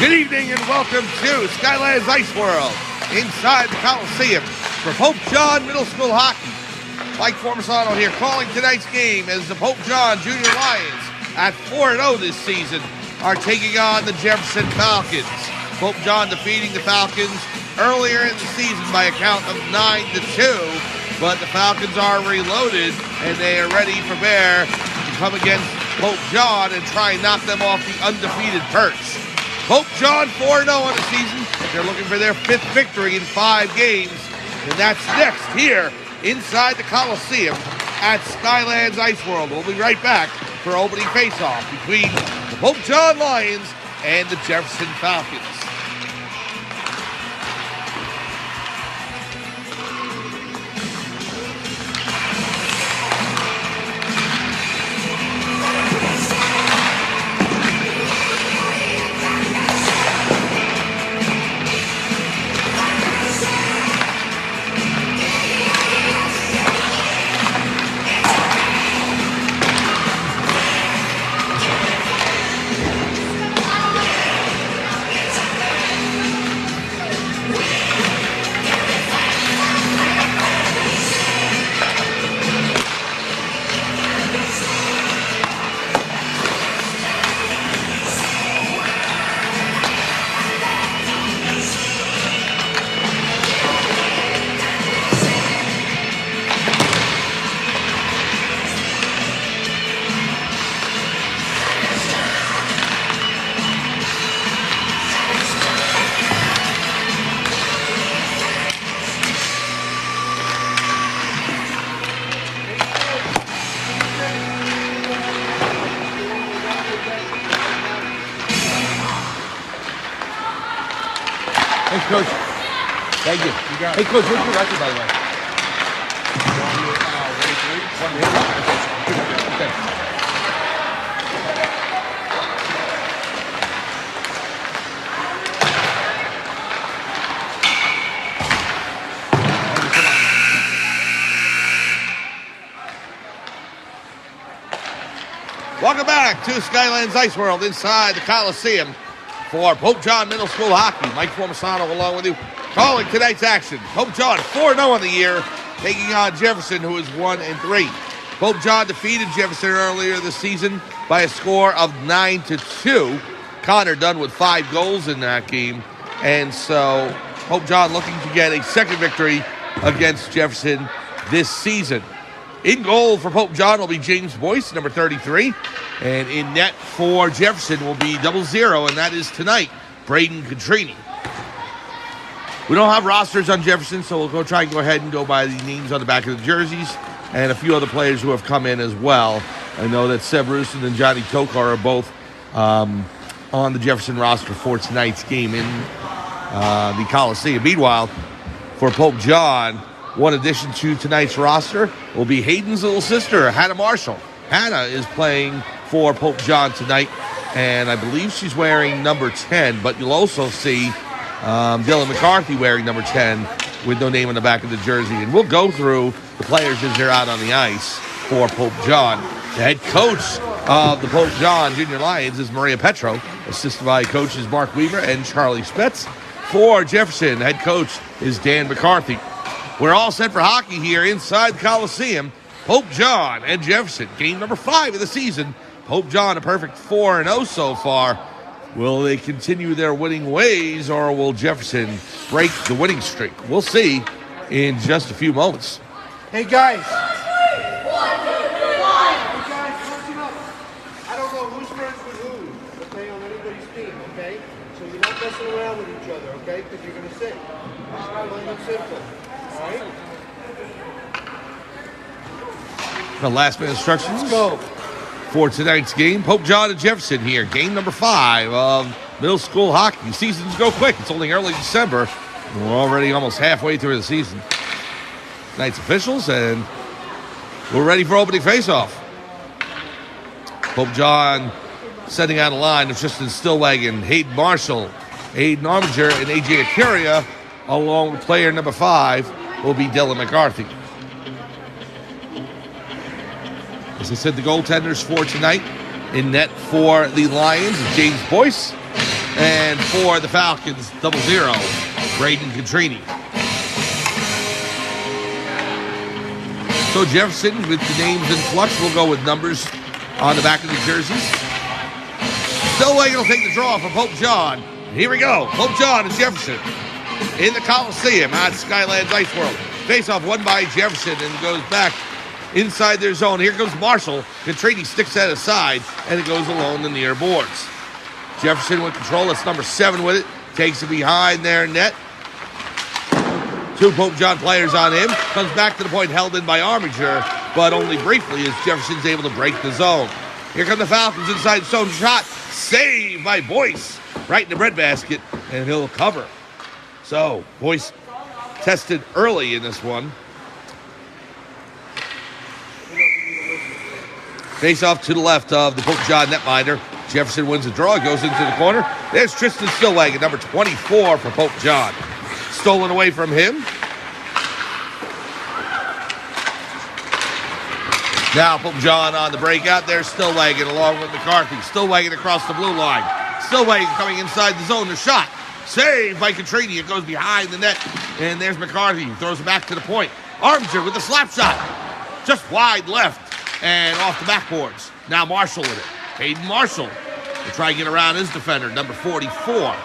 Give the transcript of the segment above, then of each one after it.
Good evening and welcome to Skylands Ice World inside the Coliseum for Pope John Middle School Hockey. Mike Formasano here calling tonight's game as the Pope John Junior Lions at 4-0 this season are taking on the Jefferson Falcons. Pope John defeating the Falcons earlier in the season by a count of 9-2, but the Falcons are reloaded and they are ready for bear to come against Pope John and try and knock them off the undefeated perch. Pope John 4-0 on the season. They're looking for their 5th victory in 5 games, and that's next here inside the Coliseum at Skylands Ice World. We'll be right back for opening face-off between the Pope John Lions and the Jefferson Falcons. Thanks, Coach. Thank you. Hey, Coach, what's your record, by the way? Welcome back to Skylands Ice World inside the Coliseum for Pope John Middle School Hockey. Mike Formasano along with you, calling tonight's action. Pope John 4-0 on the year, taking on Jefferson, who is 1-3. Pope John defeated Jefferson earlier this season by a score of 9-2. Connor Dunn with 5 goals in that game, and so Pope John looking to get a second victory against Jefferson this season. In goal for Pope John will be James Boyce, number 33. And in net for Jefferson will be 00, and that is tonight, Braden Contrini. We don't have rosters on Jefferson, so we'll try and go ahead and go by the names on the back of the jerseys and a few other players who have come in as well. I know that Seb Rustin and Johnny Tokar are both on the Jefferson roster for tonight's game in the Coliseum. Meanwhile, for Pope John, one addition to tonight's roster will be Hayden's little sister, Hannah Marshall. Hannah is playing for Pope John tonight, and I believe she's wearing number 10, but you'll also see Dylan McCarthy wearing number 10 with no name on the back of the jersey. And we'll go through the players as they're out on the ice for Pope John. The head coach of the Pope John Junior Lions is Maria Petro, assisted by coaches Mark Weaver and Charlie Spetz. For Jefferson, head coach is Dan McCarthy. We're all set for hockey here inside the Coliseum. Pope John and Jefferson, game number 5 of the season. Pope John a perfect 4-0 so far. Will they continue their winning ways, or will Jefferson break the winning streak? We'll see in just a few moments. Hey guys. 1, 2, 3, 1. Hey guys, listen up. I don't know who's friends with who, okay, on anybody's team, okay? So you're not messing around with each other, okay? Because you're going to sit. It's plain and simple, all right? The last minute instructions. Let's go. For tonight's game, Pope John and Jefferson here. Game number 5 of middle school hockey. Seasons go quick. It's only early December. We're already almost halfway through the season. Tonight's officials, and we're ready for opening faceoff. Pope John setting out a line of Tristan Stillwagon, Hayden Marshall, Aiden Armiger, and AJ Acuria, along with player number 5 will be Dylan McCarthy. As I said, the goaltenders for tonight in net for the Lions is James Boyce. And for the Falcons, 00, Braden Contrini. So Jefferson with the names in flux. We'll go with numbers on the back of the jerseys. Stillwagon will take the draw for Pope John. Here we go. Pope John and Jefferson in the Coliseum at Skylands Ice World. Face-off won by Jefferson and goes back inside their zone. Here goes Marshall. Contrini sticks that aside, and it goes along the near boards. Jefferson with control. That's number 7 with it. Takes it behind their net. 2 Pope John players on him. Comes back to the point, held in by Armiger, but only briefly as Jefferson's able to break the zone. Here come the Falcons inside zone. Shot. Saved by Boyce. Right in the breadbasket, and he'll cover. So, Boyce tested early in this one. Face off to the left of the Pope John netminder. Jefferson wins the draw, goes into the corner. There's Tristan Stillwagon, number 24 for Pope John. Stolen away from him. Now Pope John on the breakout. There's Stillwagon along with McCarthy. Stillwagon across the blue line. Stillwagon coming inside the zone. The shot. Saved by Contrini. It goes behind the net. And there's McCarthy. Throws it back to the point. Armiger with the slap shot. Just wide left and off the backboards. Now Marshall with it. Hayden Marshall will try and get around his defender, number 44.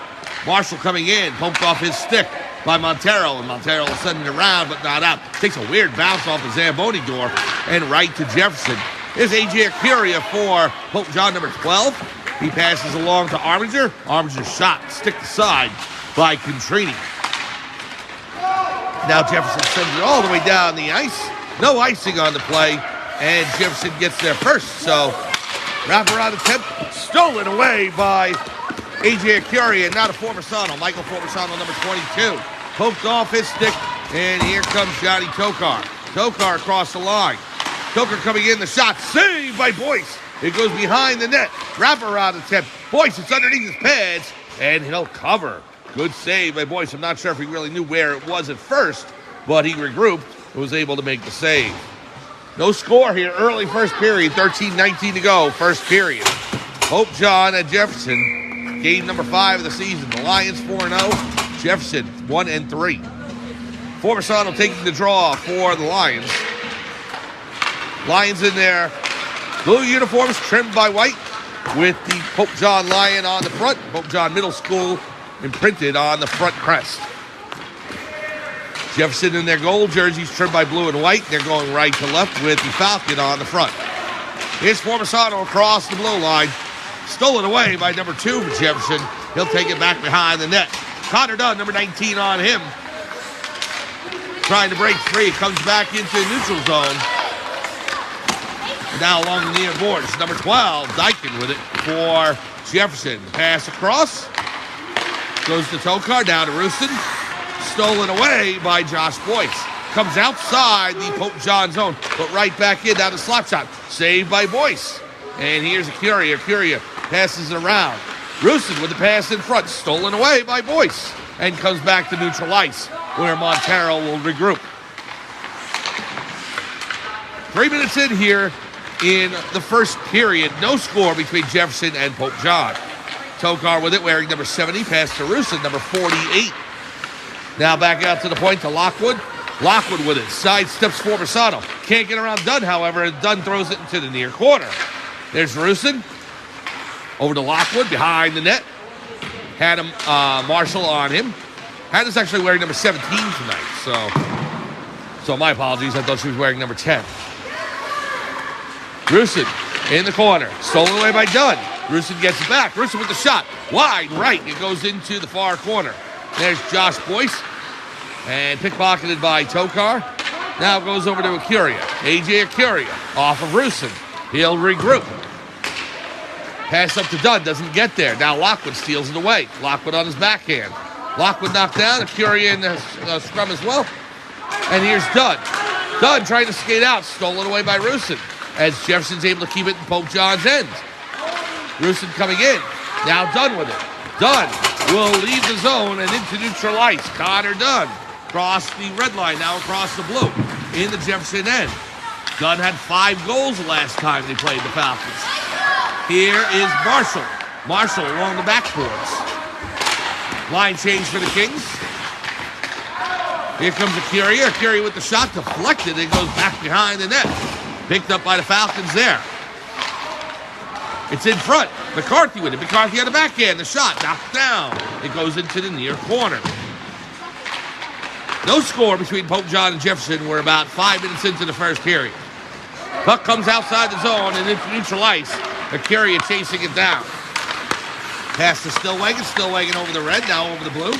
Marshall coming in. Pumped off his stick by Montero. And Montero will send it around but not out. Takes a weird bounce off the Zamboni door and right to Jefferson. Here's A.J. Acuria for Pope John, number 12. He passes along to Armiger. Armiger's shot, stick aside by Contrini. Now Jefferson sends it all the way down the ice. No icing on the play, and Jefferson gets there first. So, wraparound attempt, stolen away by A.J. Acuria, now to Formisano. Michael Formisano, number 22. Poked off his stick, and here comes Johnny Tokar. Tokar across the line. Tokar coming in, the shot, saved by Boyce. It goes behind the net. Wraparound attempt. Boyce, it's underneath his pads, and he'll cover. Good save by Boyce. I'm not sure if he really knew where it was at first, but he regrouped and was able to make the save. No score here. Early first period. 13-19 to go. First period. Pope John at Jefferson. Game number 5 of the season. The Lions 4-0. Jefferson 1-3. Formisano taking the draw for the Lions. Lions in there. Blue uniforms trimmed by white with the Pope John Lion on the front. Pope John Middle School imprinted on the front crest. Jefferson in their gold jerseys trimmed by blue and white. They're going right to left with the Falcon on the front. Here's Formisano across the blue line. Stolen away by number 2 for Jefferson. He'll take it back behind the net. Connor Dunn, number 19 on him. Trying to break free. Comes back into neutral zone. Now along the near boards, number 12, Dykin with it for Jefferson. Pass across. Goes to Tokar, down to Rooston. Stolen away by Josh Boyce. Comes outside the Pope John zone, but right back in, down to slap shot. Saved by Boyce. And here's Acuria. Acuria passes it around. Rooston with the pass in front. Stolen away by Boyce. And comes back to neutral ice, where Montero will regroup. 3 minutes in here. In the first period, no score between Jefferson and Pope John. Tokar with it, wearing number 70, pass to Rooston, number 48. Now back out to the point to Lockwood. Lockwood with it, sidesteps Formisano. Can't get around Dunn, however, and Dunn throws it into the near corner. There's Rooston. Over to Lockwood, behind the net. Had him, Marshall on him. Hannah's actually wearing number 17 tonight, so my apologies, I thought she was wearing number 10. Rooston in the corner. Stolen away by Dunn. Rooston gets it back. Rooston with the shot. Wide right. It goes into the far corner. There's Josh Boyce. And pickpocketed by Tokar. Now it goes over to Acuria. A.J. Acuria off of Rooston. He'll regroup. Pass up to Dunn. Doesn't get there. Now Lockwood steals it away. Lockwood on his backhand. Lockwood knocked down. Acuria in the scrum as well. And here's Dunn. Dunn trying to skate out. Stolen away by Rooston, as Jefferson's able to keep it in Pope John's end. Rooston coming in. Now Dunn with it. Dunn will leave the zone and into neutral ice. Connor Dunn across the red line, now across the blue in the Jefferson end. Dunn had 5 goals the last time they played the Falcons. Here is Marshall. Marshall along the backboards. Line change for the Kings. Here comes Acuria. Acuria with the shot deflected. It goes back behind the net. Picked up by the Falcons there. It's in front. McCarthy with it. McCarthy on the backhand. The shot knocked down. It goes into the near corner. No score between Pope John and Jefferson. We're about 5 minutes into the first period. Puck comes outside the zone and into neutral ice. Acuria chasing it down. Pass to Stillwagon. Stillwagon over the red, now over the blue.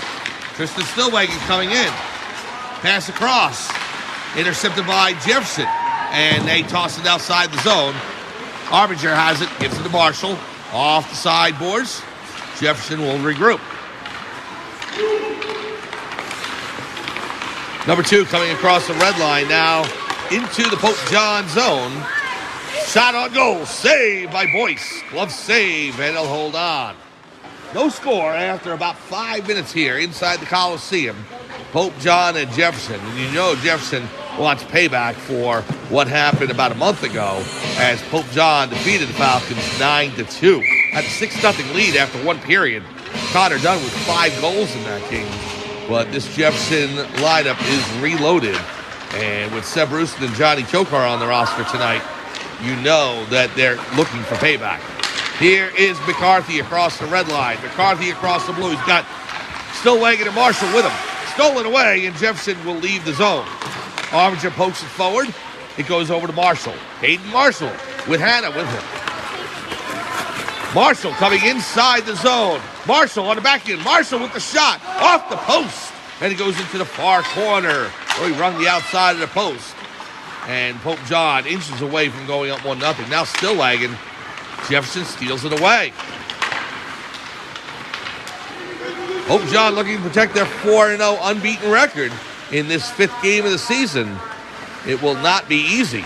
Tristan Stillwagon coming in. Pass across. Intercepted by Jefferson. And they toss it outside the zone. Arbinger has it, gives it to Marshall. Off the sideboards. Jefferson will regroup. Number 2 coming across the red line now into the Pope John zone. Shot on goal. Save by Boyce. Glove save, and he'll hold on. No score after about 5 minutes here inside the Coliseum. Pope John and Jefferson. And you know Jefferson wants payback for what happened about a month ago as Pope John defeated the Falcons 9-2. Had a 6-0 lead after one period. Connor Dunn with 5 goals in that game. But this Jefferson lineup is reloaded. And with Seb Rooston and Johnny Chokar on the roster tonight, you know that they're looking for payback. Here is McCarthy across the red line. McCarthy across the blue. He's got Stillwagon and Marshall with him. Stolen away, and Jefferson will leave the zone. Armiger pokes it forward. It goes over to Marshall. Hayden Marshall with Hannah with him. Marshall coming inside the zone. Marshall on the back end. Marshall with the shot off the post. And it goes into the far corner where he rung the outside of the post. And Pope John inches away from going up 1-0. Now Stillwagon. Jefferson steals it away. Pope John looking to protect their 4-0 unbeaten record in this 5th game of the season. It will not be easy.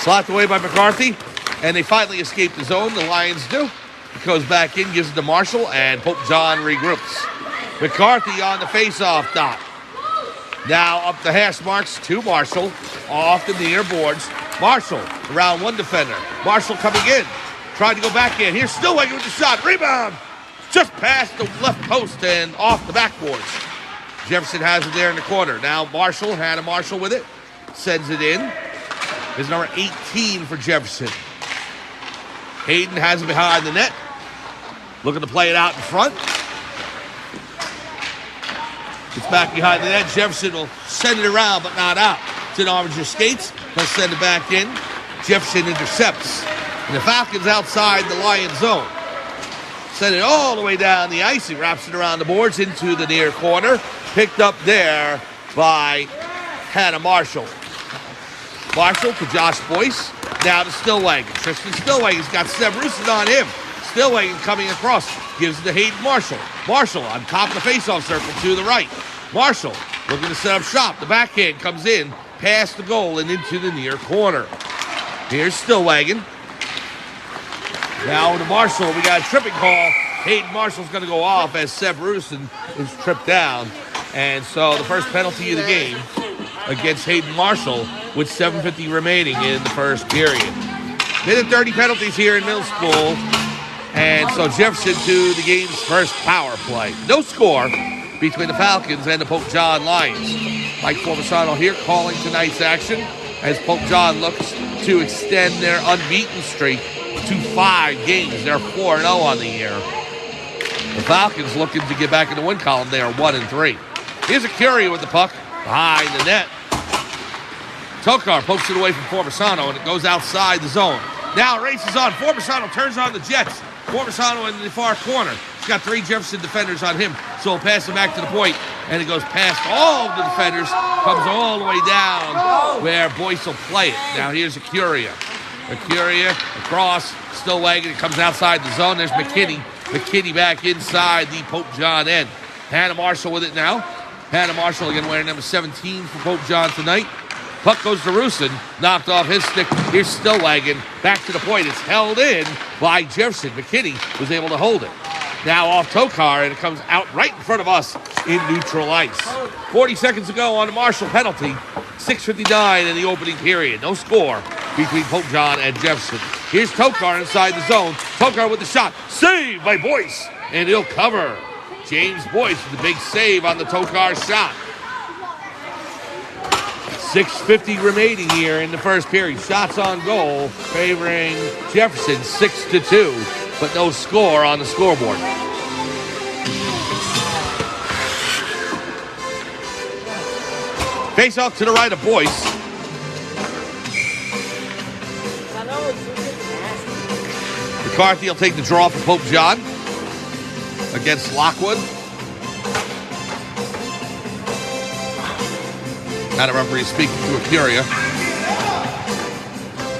Slapped away by McCarthy, and they finally escape the zone. The Lions do. It goes back in, gives it to Marshall, and Pope John regroups. McCarthy on the face-off dot. Now up the hash marks to Marshall, off the near boards. Marshall around one defender. Marshall coming in, trying to go back in. Here's Stillwagon with the shot. Rebound. Just past the left post and off the backboards. Jefferson has it there in the corner. Now Marshall, Hannah Marshall with it. Sends it in. Is number 18 for Jefferson. Hayden has it behind the net. Looking to play it out in front. It's back behind the net. Jefferson will send it around, but not out. It's in Armiger skates. He'll send it back in. Jefferson intercepts. And the Falcons outside the Lions zone. Send it all the way down the ice. He wraps it around the boards into the near corner. Picked up there by Hannah Marshall. Marshall to Josh Boyce. Now to Stillwagon. Tristan Stillwagon's got Seb Rooston on him. Stillwagon coming across. Gives it to Hayden Marshall. Marshall on top of the faceoff circle to the right. Marshall looking to set up shop. The backhand comes in past the goal and into the near corner. Here's Stillwagon. Now to Marshall. We got a tripping call. Hayden Marshall's going to go off as Seb Rooston is tripped down. And so the first penalty of the game against Hayden Marshall with 7:50 remaining in the first period. Minute 30 penalties here in middle school. And so Jefferson to the game's first power play. No score between the Falcons and the Pope John Lions. Mike Formisano here calling tonight's action as Pope John looks to extend their unbeaten streak to 5 games. They're 4-0 on the year. The Falcons looking to get back in the win column. They are 1-3. Here's Acuria with the puck behind the net. Tokar pokes it away from Formisano, and it goes outside the zone. Now races on. Formisano turns on the Jets. Formisano in the far corner. He's got 3 Jefferson defenders on him, so he'll pass it back to the point, and it goes past all of the defenders, comes all the way down where Boyce will play it. Now here's Acuria. Acuria across, Stillwagon. It comes outside the zone. There's McKinney. McKinney back inside the Pope John end. Hannah Marshall with it now. Hannah Marshall again wearing number 17 for Pope John tonight. Puck goes to Rooston, knocked off his stick. Here's Stillwagon, back to the point. It's held in by Jefferson. McKinney was able to hold it. Now off Tokar, and it comes out right in front of us in neutral ice. 40 seconds to go on the Marshall penalty. 6:59 in the opening period. No score between Pope John and Jefferson. Here's Tokar inside the zone. Tokar with the shot. Save by Boyce. And he'll cover. James Boyce with the big save on the Tokar shot. 6:50 remaining here in the first period. Shots on goal favoring Jefferson 6-2, but no score on the scoreboard. Face off to the right of Boyce. McCarthy will take the draw for Pope John against Lockwood. Now the referee is speaking to Acuria.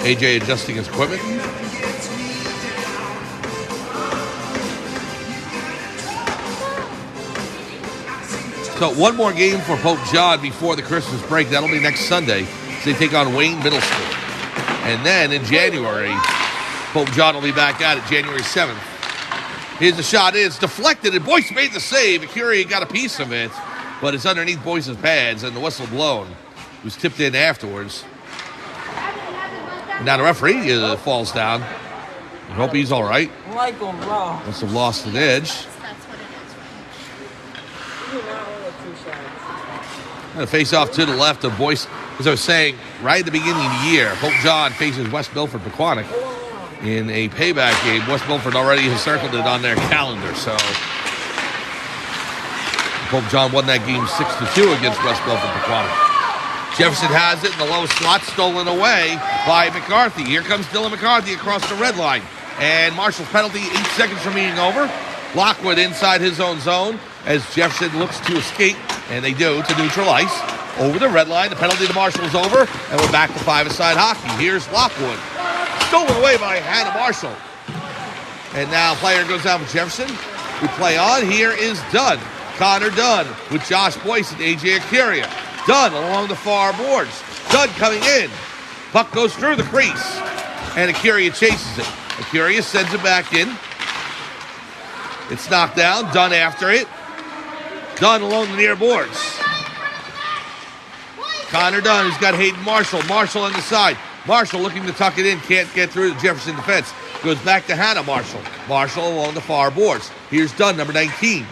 AJ adjusting his equipment. So one more game for Pope John before the Christmas break. That'll be next Sunday. So they take on Wayne Middle School. And then in January, Pope John will be back at it January 7th. Here's the shot. It's deflected, and Boyce made the save. Acuria got a piece of it, but it's underneath Boyce's pads, and the whistle blown. It was tipped in afterwards. And now the referee falls down. I hope he's all right. Michael, bro. Must have lost an edge. And a face-off to the left of Boyce. As I was saying, right at the beginning of the year, Pope John faces West Milford Pequannock in a payback game. West Milford already has circled it on their calendar, so Pope John won that game 6-2 against West Milford Pequannock. Jefferson has it in the low slot, stolen away by McCarthy. Here comes Dylan McCarthy across the red line. And Marshall's penalty, 8 seconds from being over. Lockwood inside his own zone as Jefferson looks to escape, and they do, to neutralize. Over the red line, the penalty to Marshall is over, and we're back to five-a-side hockey. Here's Lockwood. Stolen away by Hannah Marshall. And now player goes down for Jefferson. We play on. Here is Dunn. Connor Dunn with Josh Boyce and AJ Acuria. Dunn along the far boards. Dunn coming in. Puck goes through the crease. And Acuria chases it. Acuria sends it back in. It's knocked down. Dunn after it. Dunn along the near boards. Connor Dunn has got Hayden Marshall. Marshall on the side. Marshall looking to tuck it in. Can't get through the Jefferson defense. Goes back to Hannah Marshall. Marshall along the far boards. Here's Dunn, number 19.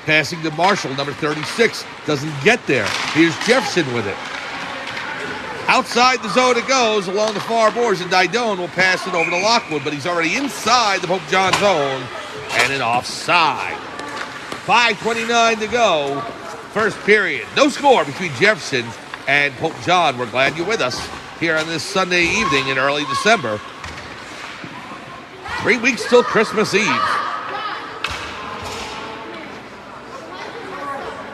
Passing to Marshall, number 36. Doesn't get there. Here's Jefferson with it. Outside the zone it goes along the far boards, and Didone will pass it over to Lockwood, but he's already inside the Pope John zone and an offside. 5:29 to go. First period. No score between Jefferson and Pope John. We're glad you're with us here on this Sunday evening in early December. 3 weeks till Christmas Eve.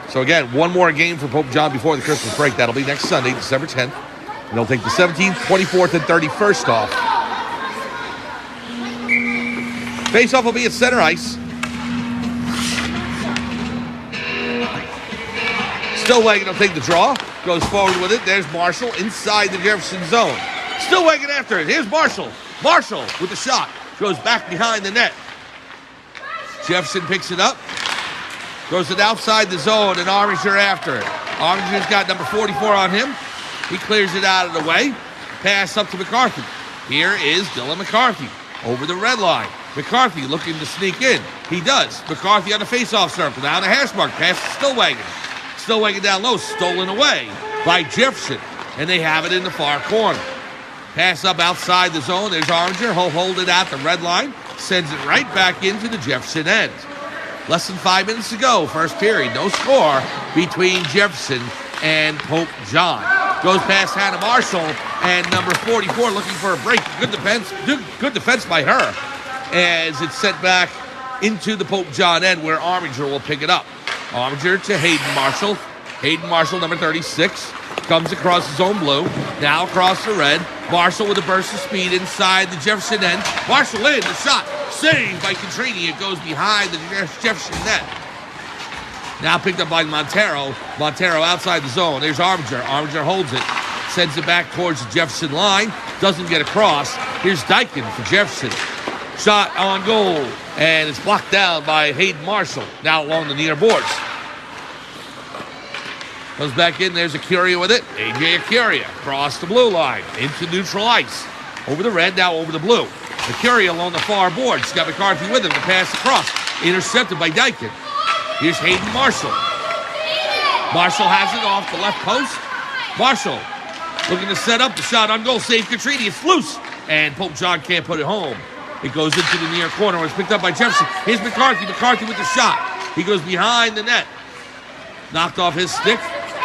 So again, one more game for Pope John before the Christmas break. That'll be next Sunday, December 10th. And they'll take the 17th, 24th, and 31st off. Face-off will be at center ice. Stillwagon will take the draw. Goes forward with it. There's Marshall inside the Jefferson zone. Stillwagon after it. Here's Marshall. Marshall with the shot. Goes back behind the net. Jefferson picks it up. Goes it outside the zone, and Arminger after it. Arminger's got number 44 on him. He clears it out of the way. Pass up to McCarthy. Here is Dylan McCarthy over the red line. McCarthy looking to sneak in. He does. McCarthy on the face-off circle. Down the hash mark. Pass to Stillwagon. Stillwagon down low. Stolen away by Jefferson. And they have it in the far corner. Pass up outside the zone. There's Arminger. He'll hold it at the red line. Sends it right back into the Jefferson end. Less than 5 minutes to go. First period. No score between Jefferson and Pope John. Goes past Hannah Marshall and number 44 looking for a break. Good defense by her as it's sent back into the Pope John end where Arminger will pick it up. Arminger to Hayden Marshall. Hayden Marshall, number 36, comes across his own blue. Now across the red. Marshall with a burst of speed inside the Jefferson end. Marshall in, the shot. Saved by Contrini. It goes behind the Jefferson net. Now picked up by Montero. Montero outside the zone. There's Arminger. Arminger holds it. Sends it back towards the Jefferson line. Doesn't get across. Here's Dykin for Jefferson. Shot on goal. And it's blocked down by Hayden Marshall. Now along the near boards. Goes back in. There's Acuria with it. AJ Acuria. Across the blue line. Into neutral ice. over the red, now over the blue. Mercury along the far board. She's got McCarthy with him. The pass across. Intercepted by Dykin. Here's Hayden Marshall. Marshall has it off the left post. Marshall looking to set up the shot on goal. Save Catrini. It's loose. And Pope John can't put it home. It goes into the near corner. It's picked up by Jefferson. Here's McCarthy. McCarthy with the shot. He goes behind the net. Knocked off his stick.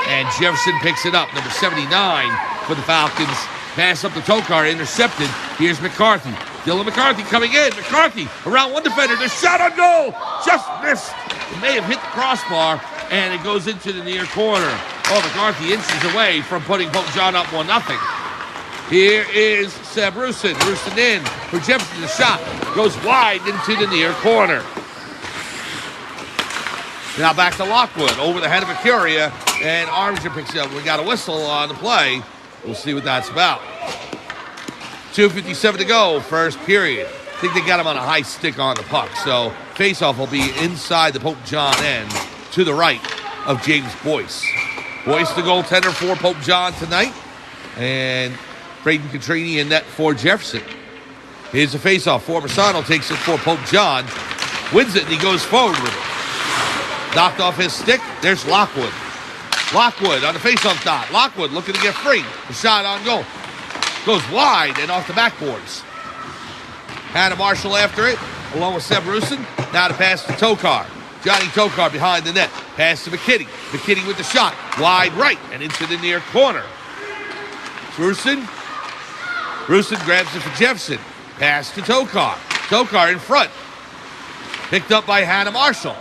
And Jefferson picks it up. Number 79 for the Falcons. Pass up the Tokar. Intercepted. Here's McCarthy. Dylan McCarthy coming in. McCarthy around one defender. The shot on goal. Just missed. It may have hit the crossbar. And it goes into the near corner. Oh, McCarthy inches away from putting Pope John up 1-0. Here is Seb Rusin. Rusin in for Jefferson. The shot goes wide into the near corner. Now back to Lockwood. Over the head of Acuria. And Armiger picks it up. We got a whistle on the play. We'll see what that's about. 2:57 to go, first period. I think they got him on a high stick on the puck. So faceoff will be inside the Pope John end to the right of James Boyce. Boyce the goaltender for Pope John tonight. And Braden Catrini in net for Jefferson. Here's the faceoff. Formasano takes it for Pope John. Wins it and he goes forward with it. Knocked off his stick. There's Lockwood. Lockwood on the faceoff dot. Lockwood looking to get free. The shot on goal. Goes wide and off the backboards. Hannah Marshall after it, along with Seb Rusin. Now to pass to Tokar. Johnny Tokar behind the net. Pass to McKinney. McKinney with the shot. Wide right and into the near corner. Rusin. Rusin grabs it for Jefferson. Pass to Tokar. Tokar in front. Picked up by Hannah Marshall.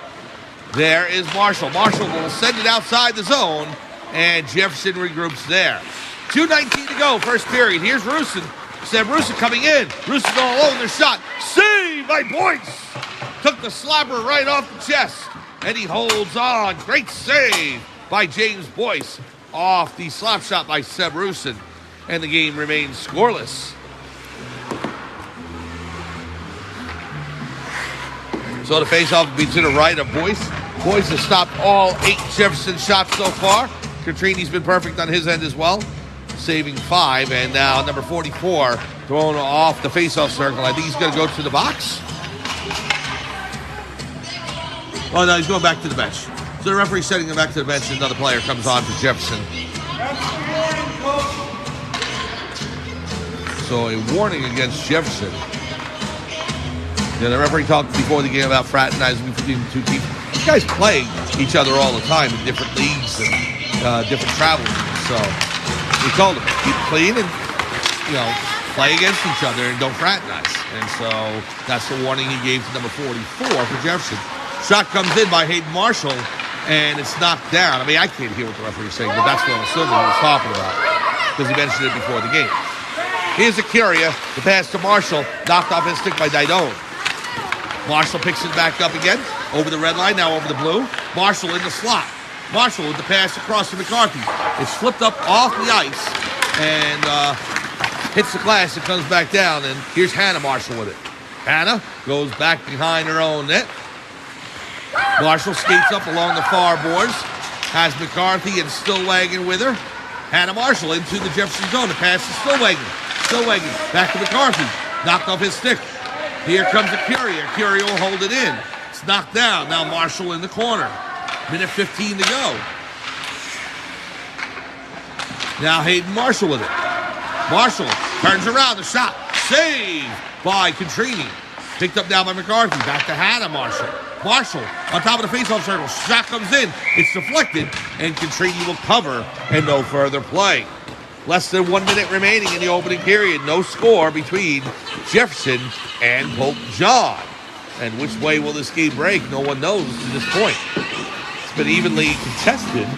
There is Marshall. Marshall will send it outside the zone, and Jefferson regroups there. 2:19 to go, first period. Here's Rusin. Seb Rusin coming in. Rusin all alone. The shot. Save by Boyce. Took the slapper right off the chest, and he holds on. Great save by James Boyce off the slap shot by Seb Rusin, and the game remains scoreless. So the faceoff will be to the right of Boyce. Boyce has stopped all 8 Jefferson shots so far. Catrini's been perfect on his end as well, saving 5. And now number 44 thrown off the faceoff circle. I think he's going to go to the box. Oh, no, he's going back to the bench. So the referee's sending him back to the bench, and another player comes on for Jefferson. So a warning against Jefferson. Yeah, the referee talked before the game about fraternizing between the two teams. These guys play each other all the time in different leagues and different travel leagues. So he told them, keep clean and, play against each other and don't fraternize. And so that's the warning he gave to number 44 for Jefferson. Shot comes in by Hayden Marshall, and it's knocked down. I mean, I can't hear what the referee's saying, but that's what I'm assuming he was talking about because he mentioned it before the game. Here's Acuria. The pass to Marshall, knocked off his stick by Didone. Marshall picks it back up again, over the red line, now over the blue. Marshall in the slot. Marshall with the pass across to McCarthy. It's flipped up off the ice and hits the glass and comes back down. And here's Hannah Marshall with it. Hannah goes back behind her own net. Marshall skates up along the far boards. Has McCarthy and Stillwagon with her. Hannah Marshall into the Jefferson zone. The pass to Stillwagon. Stillwagon back to McCarthy. Knocked off his stick. Here comes Acuria. Acuria will hold it in. It's knocked down. Now Marshall in the corner. Minute 15 to go. Now Hayden Marshall with it. Marshall turns around. The shot. Save by Catrini. Picked up now by McCarthy. Back to Hannah Marshall. Marshall on top of the faceoff circle. Shot comes in. It's deflected. And Catrini will cover and no further play. Less than 1 minute remaining in the opening period. No score between Jefferson and Pope John. And which way will this game break? No one knows to this point. It's been evenly contested.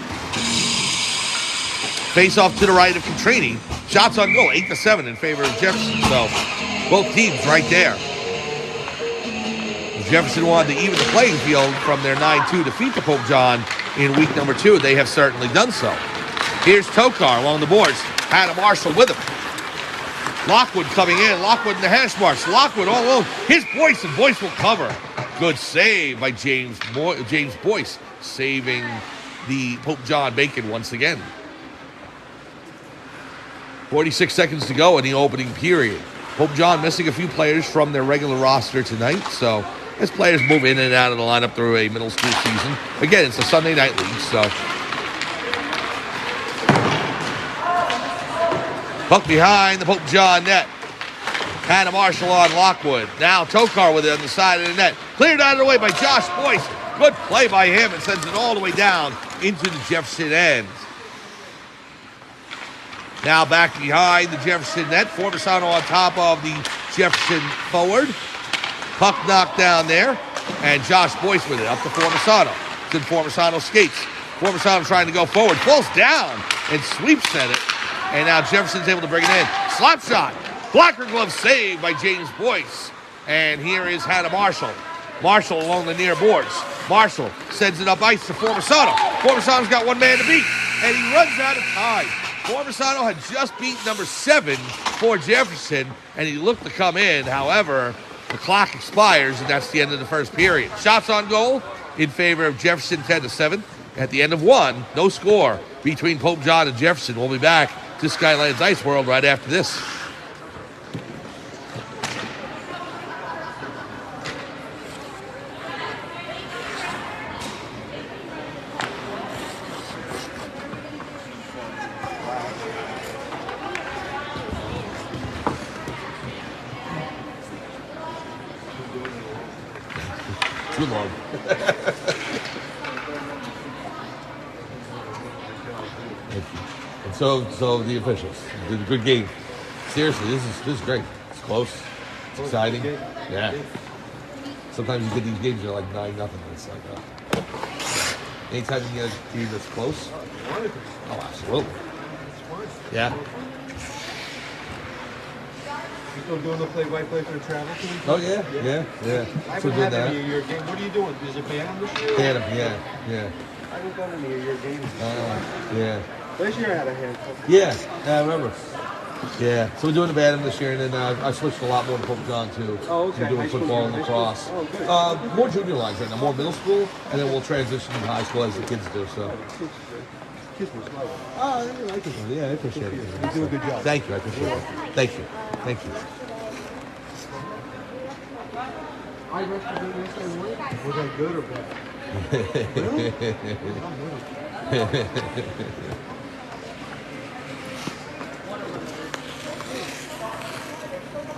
Face off to the right of Catrini. Shots on goal, 8-7 in favor of Jefferson. So both teams right there. If Jefferson wanted to even the playing field from their 9-2 defeat to Pope John in week number 2. They have certainly done so. Here's Tokar along the boards. Hannah Marshall with him. Lockwood coming in. Lockwood in the hash marks. Lockwood all alone. Here's Boyce, and Boyce will cover. Good save by James Boyce, saving the Pope John Bacon once again. 46 seconds to go in the opening period. Pope John missing a few players from their regular roster tonight, so as players move in and out of the lineup through a middle school season. Again, it's a Sunday night league, so. Puck behind the Pope John net. Hannah Marshall on Lockwood. Now Tokar with it on the side of the net. Cleared out of the way by Josh Boyce. Good play by him and sends it all the way down into the Jefferson end. Now back behind the Jefferson net. Formisano on top of the Jefferson forward. Puck knocked down there. And Josh Boyce with it up to Formisano. Then Formisano skates. Formisano trying to go forward. Falls down and sweeps at it. And now Jefferson's able to bring it in. Slap shot. Blocker glove save by James Boyce. And here is Hannah Marshall. Marshall along the near boards. Marshall sends it up ice to Formisano. Formisano's got one man to beat. And he runs out of time. Formisano had just beat number 7 for Jefferson. And he looked to come in. However, the clock expires. And that's the end of the first period. Shots on goal in favor of Jefferson 10-7. At the end of 1, no score between Pope John and Jefferson. We'll be back to Skylands Ice World right after this. Too long. So the officials did a good game. Seriously, this is great. It's close. It's exciting. Yeah. Sometimes you get these games that are like 9-0. It's like anytime you get a game that's close. Oh, absolutely. Yeah. You still doing the play-by-play for the travel team? Oh yeah. I haven't had any of your games. What are you doing? Is it Bantam this year? Bantam, yeah. I haven't done any of your games. Yeah. Last year I had a handful. Yeah, I remember. Yeah, so we're doing the Bantam this year, and then I switched a lot more to Pope John too. Oh, okay. We're doing High school, football and high school. lacrosse. Oh, good. More junior lines right now, more middle school, and then we'll transition to high school as the kids do. So. Kids was like, Oh, I really like it. Yeah, I appreciate it. you do a good job. Thank you, I appreciate it. Thank you. I recommend this and win. Was I good or bad? Really?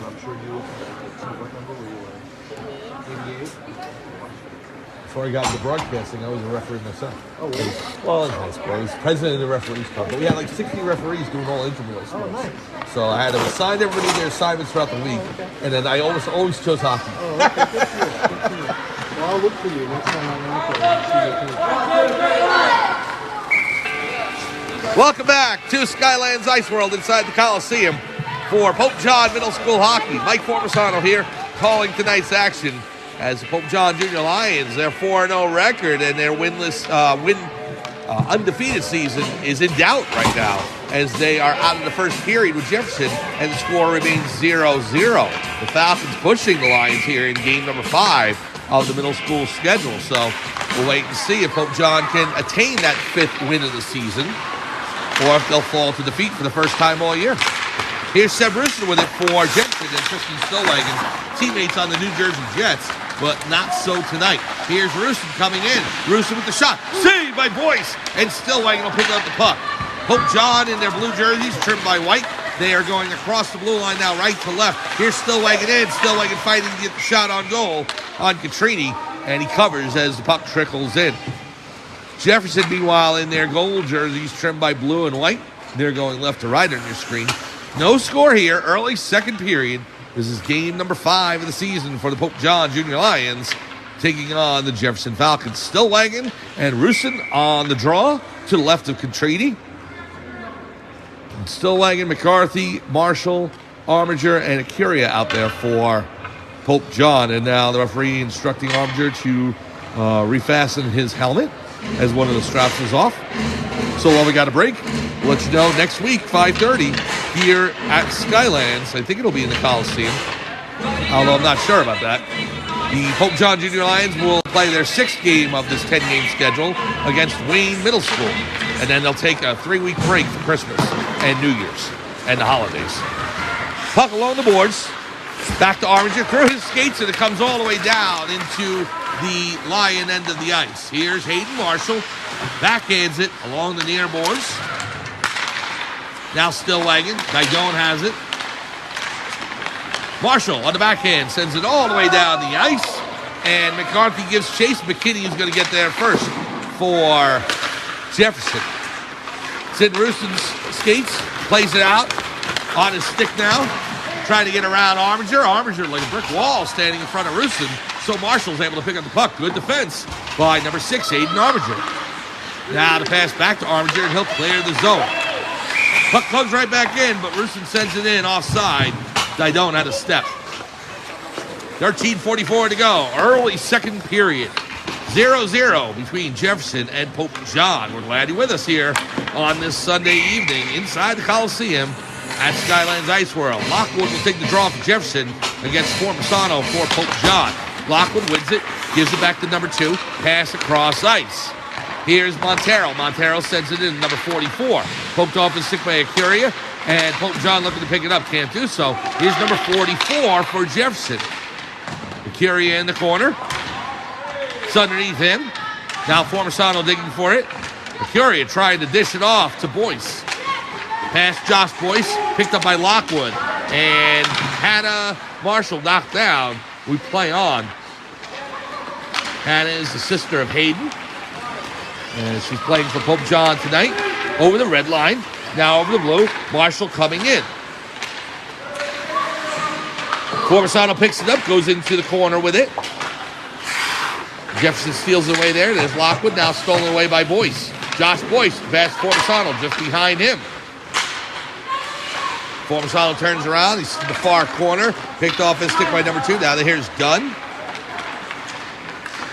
I'm sure you what number were you 88? Before I got into broadcasting, I was a referee myself. Oh, really? Well, in high school, I was president of the referees club, but we had like 60 referees doing all intramural sports. Oh, nice. So I had to assign everybody their assignments throughout the week, and then I always chose hockey. Oh, okay. Good for you. Good for you. Well, I'll look for you next time I'm out there and see your team. Welcome back to Skylands Ice World inside the Coliseum for Pope John Middle School Hockey. Mike Formisano here calling tonight's action as the Pope John Junior Lions, their 4-0 record and their undefeated season is in doubt right now as they are out of the first period with Jefferson and the score remains 0-0. The Falcons pushing the Lions here in game number 5 of the middle school schedule. So we'll wait and see if Pope John can attain that 5th win of the season or if they'll fall to defeat for the first time all year. Here's Seb Russin with it for Jefferson and Tristan Stillwagon, teammates on the New Jersey Jets, but not so tonight. Here's Russin coming in. Russin with the shot. Saved by Boyce. And Stillwagon will pick up the puck. Pope John in their blue jerseys, trimmed by white. They are going across the blue line now, right to left. Here's Stillwagon in. Stillwagon fighting to get the shot on goal on Catrini, and he covers as the puck trickles in. Jefferson, meanwhile, in their gold jerseys, trimmed by blue and white. They're going left to right on your screen. No score here. Early second period. This is game number 5 of the season for the Pope John Junior Lions, taking on the Jefferson Falcons. Stillwagon and Russin on the draw to the left of Catrini. Stillwagon, McCarthy, Marshall, Armiger, and Acuria out there for Pope John. And now the referee instructing Armiger to refasten his helmet as one of the straps is off. So while we got a break, we'll let you know next week, 5:30, here at Skylands. I think it'll be in the Coliseum, although I'm not sure about that. The Pope John Junior Lions will play their 6th game of this 10-game schedule against Wayne Middle School. And then they'll take a 3-week break for Christmas and New Year's and the holidays. Puck along the boards. Back to Armiger. Through his skates, and it comes all the way down into the Lion end of the ice. Here's Hayden Marshall. Backhands it along the near boards. Now Stillwagon. Didone has it. Marshall on the backhand sends it all the way down the ice. And McCarthy gives chase. McKinney is going to get there first for Jefferson. Sid Rooston's skates. Plays it out on his stick now. Trying to get around Armiger. Armiger like a brick wall standing in front of Rooston. So Marshall's able to pick up the puck. Good defense by number 6, Hayden Armiger. Now the pass back to Armiger, and he'll clear the zone. Puck comes right back in, but Rooston sends it in offside. Didone had a step. 13:44 to go. Early second period. 0-0 between Jefferson and Pope John. We're glad you're with us here on this Sunday evening inside the Coliseum at Skylands Ice World. Lockwood will take the draw for Jefferson against Formisano for Pope John. Lockwood wins it, gives it back to number 2, pass across ice. Here's Montero. Montero sends it in, number 44. Poked off his stick by Acuria, and Pope John looking to pick it up, can't do so. Here's number 44 for Jefferson. Acuria in the corner. It's underneath him. Now Formisano digging for it. Acuria trying to dish it off to Boyce. Pass Josh Boyce, picked up by Lockwood. And Hannah Marshall knocked down. We play on. Hannah is the sister of Hayden. And she's playing for Pope John tonight. Over the red line. Now over the blue. Marshall coming in. Formisano picks it up, goes into the corner with it. Jefferson steals it away there. There's Lockwood, now stolen away by Boyce. Josh Boyce, pass Formisano just behind him. Formisano turns around. He's in the far corner. Picked off his stick by number 2. Now here's Dunn.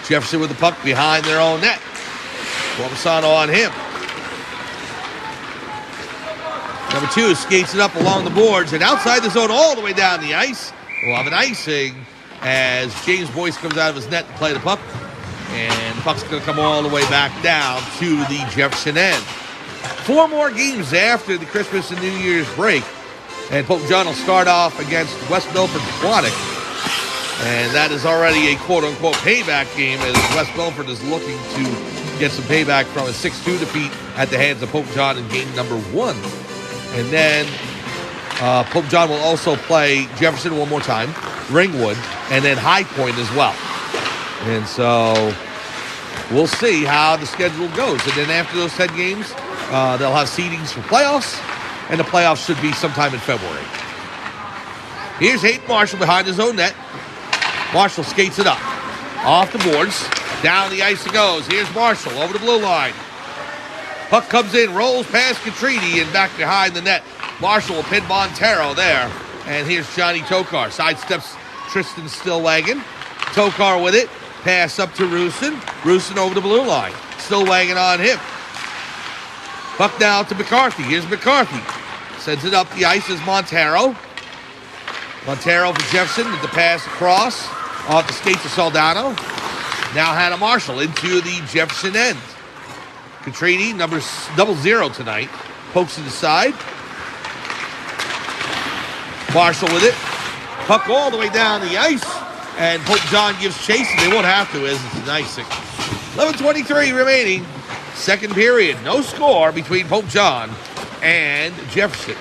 Jefferson with the puck behind their own net. Formisano on him. Number 2 skates it up along the boards and outside the zone all the way down the ice. We'll have an icing as James Boyce comes out of his net to play the puck. And the puck's going to come all the way back down to the Jefferson end. 4 more games after the Christmas and New Year's break. And Pope John will start off against West Milford Aquatic. And that is already a quote-unquote payback game as West Milford is looking to get some payback from a 6-2 defeat at the hands of Pope John in game number 1. And then Pope John will also play Jefferson one more time, Ringwood, and then High Point as well. And so we'll see how the schedule goes. And then after those 10 games, they'll have seedings for playoffs, and the playoffs should be sometime in February. Here's Hayden Marshall behind his own net. Marshall skates it up. Off the boards. Down the ice it goes. Here's Marshall over the blue line. Puck comes in, rolls past Catrini, and back behind the net. Marshall will pin Montero there. And here's Johnny Tokar. Sidesteps Tristan Stillwagon. Tokar with it. Pass up to Rooston. Rooston over the blue line. Stillwagon on him. Puck now to McCarthy. Here's McCarthy. Sends it up the ice as Montero. Montero for Jefferson with the pass across. Off the skates of Soldano. Now Hannah Marshall into the Jefferson end. Catrini, number 00 tonight. Pokes to the side. Marshall with it. Puck all the way down the ice. And Pope John gives chase, and they won't have to as it's an icing. 11:23 remaining. Second period. No score between Pope John and Jefferson.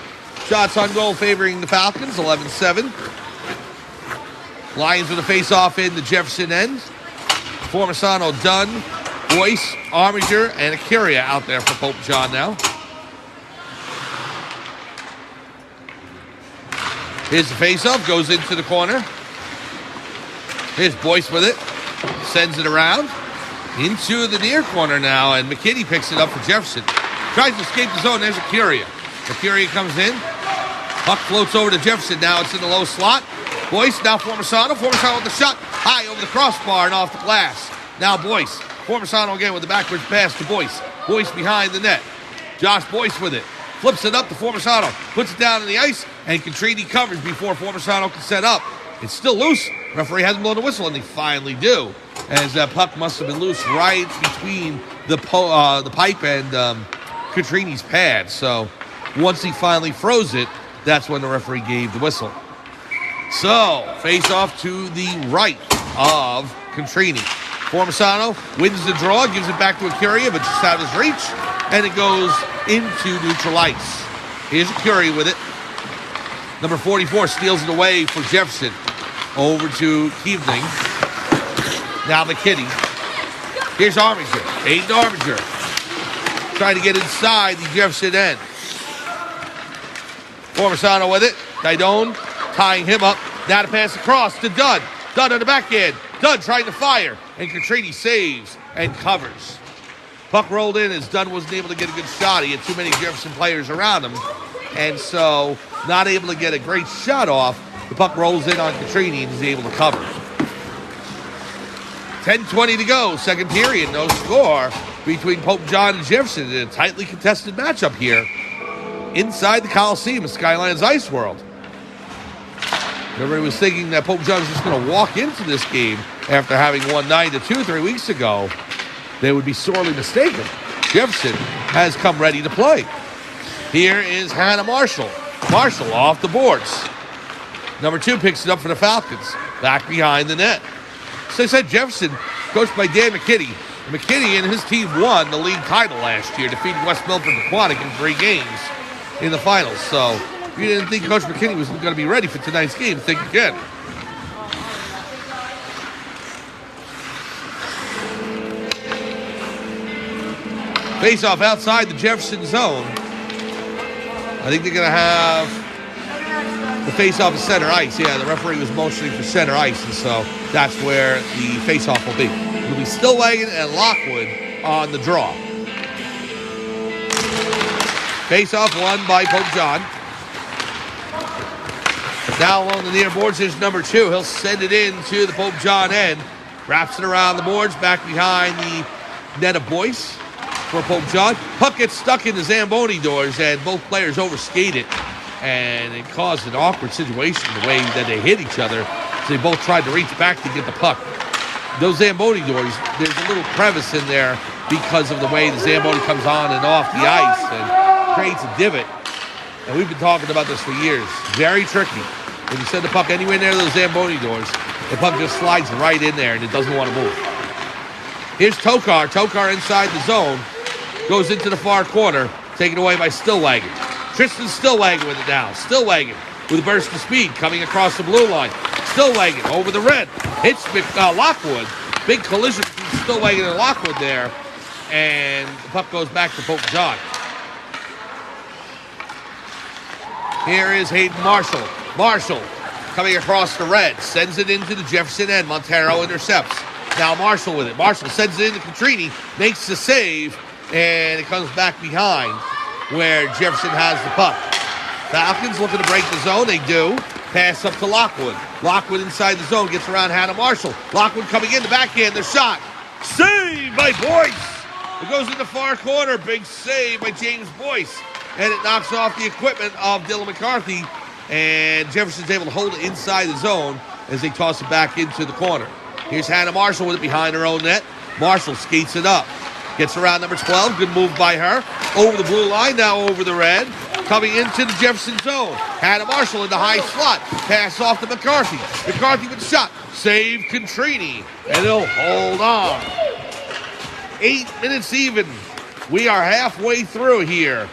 Shots on goal favoring the Falcons, 11-7. Lions with a face-off in the Jefferson end. Formisano, Dunn, Boyce, Armiger, and Acuria out there for Pope John now. Here's the face-off, goes into the corner. Here's Boyce with it. Sends it around. Into the near corner now, and McKinney picks it up for Jefferson. Tries to escape the zone. There's Acuria. Acuria comes in. Puck floats over to Jefferson. Now it's in the low slot. Boyce, now Formisano. Formisano with the shot. High over the crossbar and off the glass. Now Boyce. Formisano again with the backwards pass to Boyce. Boyce behind the net. Josh Boyce with it. Flips it up to Formisano. Puts it down on the ice, and Catrini covers before Formisano can set up. It's still loose. Referee hasn't blown the whistle, and they finally do. As that puck must have been loose right between the pipe and Catrini's pad. So once he finally froze it, That's when the referee gave the whistle. So, face off to the right of Contrini. Formisano wins the draw, gives it back to Acuria, but just out of his reach, and it goes into neutral ice. Here's Acuria with it. Number 44 steals it away for Jefferson. Over to Keavening. Now McKinney. Here's Arminger. Aiden Arminger. Trying to get inside the Jefferson end. Formisano with it. Didone tying him up. Now to pass across to Dunn. Dunn on the backhand. Dunn trying to fire. And Contrini saves and covers. Puck rolled in as Dunn wasn't able to get a good shot. He had too many Jefferson players around him. And so, not able to get a great shot off. The puck rolls in on Contrini and he's able to cover. 10:20 to go, second period. No score between Pope John and Jefferson in a tightly contested matchup here inside the Coliseum at Skyline's Ice World. Everybody was thinking that Pope John was just going to walk into this game after having won 9-2 3 weeks ago. They would be sorely mistaken. Jefferson has come ready to play. Here is Hannah Marshall. Marshall off the boards. Number 2 picks it up for the Falcons. Back behind the net. So I said Jefferson, coached by Dan McKinney. McKinney and his team won the league title last year, defeating West Milford Aquatic in 3 games in the finals. So if you didn't think Coach McKinney was going to be ready for tonight's game, think again. Face off outside the Jefferson zone. I think they're going to have the face-off is center ice. Yeah, the referee was motioning for center ice, and so that's where the face-off will be. It'll be Stillwagon and Lockwood on the draw. Face-off won by Pope John. Now along the near boards is number 2. He'll send it in to the Pope John end. Wraps it around the boards, back behind the net of Boyce for Pope John. Puck gets stuck in the Zamboni doors, and both players overskate it. And it caused an awkward situation the way that they hit each other. So they both tried to reach back to get the puck. Those Zamboni doors, there's a little crevice in there because of the way the Zamboni comes on and off the ice and creates a divot. And we've been talking about this for years. Very tricky. When you send the puck anywhere near those Zamboni doors, the puck just slides right in there and it doesn't want to move. Here's Tokar. Tokar inside the zone. Goes into the far corner. Taken away by Stillwagon. Tristan Stillwagon with it now. Stillwagon with a burst of speed coming across the blue line. Stillwagon over the red. Hits Lockwood. Big collision between Stillwagon and Lockwood there. And the puck goes back to Pope John. Here is Hayden Marshall. Marshall coming across the red. Sends it into the Jefferson end. Montero intercepts. Now Marshall with it. Marshall sends it into Contrini. Makes the save. And it comes back behind where Jefferson has the puck. Falcons looking to break the zone. They do. Pass up to Lockwood. Lockwood inside the zone. Gets around Hannah Marshall. Lockwood coming in. The backhand. The shot. Save by Boyce. It goes in the far corner. Big save by James Boyce. And it knocks off the equipment of Dylan McCarthy. And Jefferson's able to hold it inside the zone as they toss it back into the corner. Here's Hannah Marshall with it behind her own net. Marshall skates it up. Gets around number 12. Good move by her. Over the blue line, now over the red. Coming into the Jefferson zone. Hannah Marshall in the high slot. Pass off to McCarthy. McCarthy with a shot. Save Contrini. And they'll hold on. 8 minutes even. We are halfway through here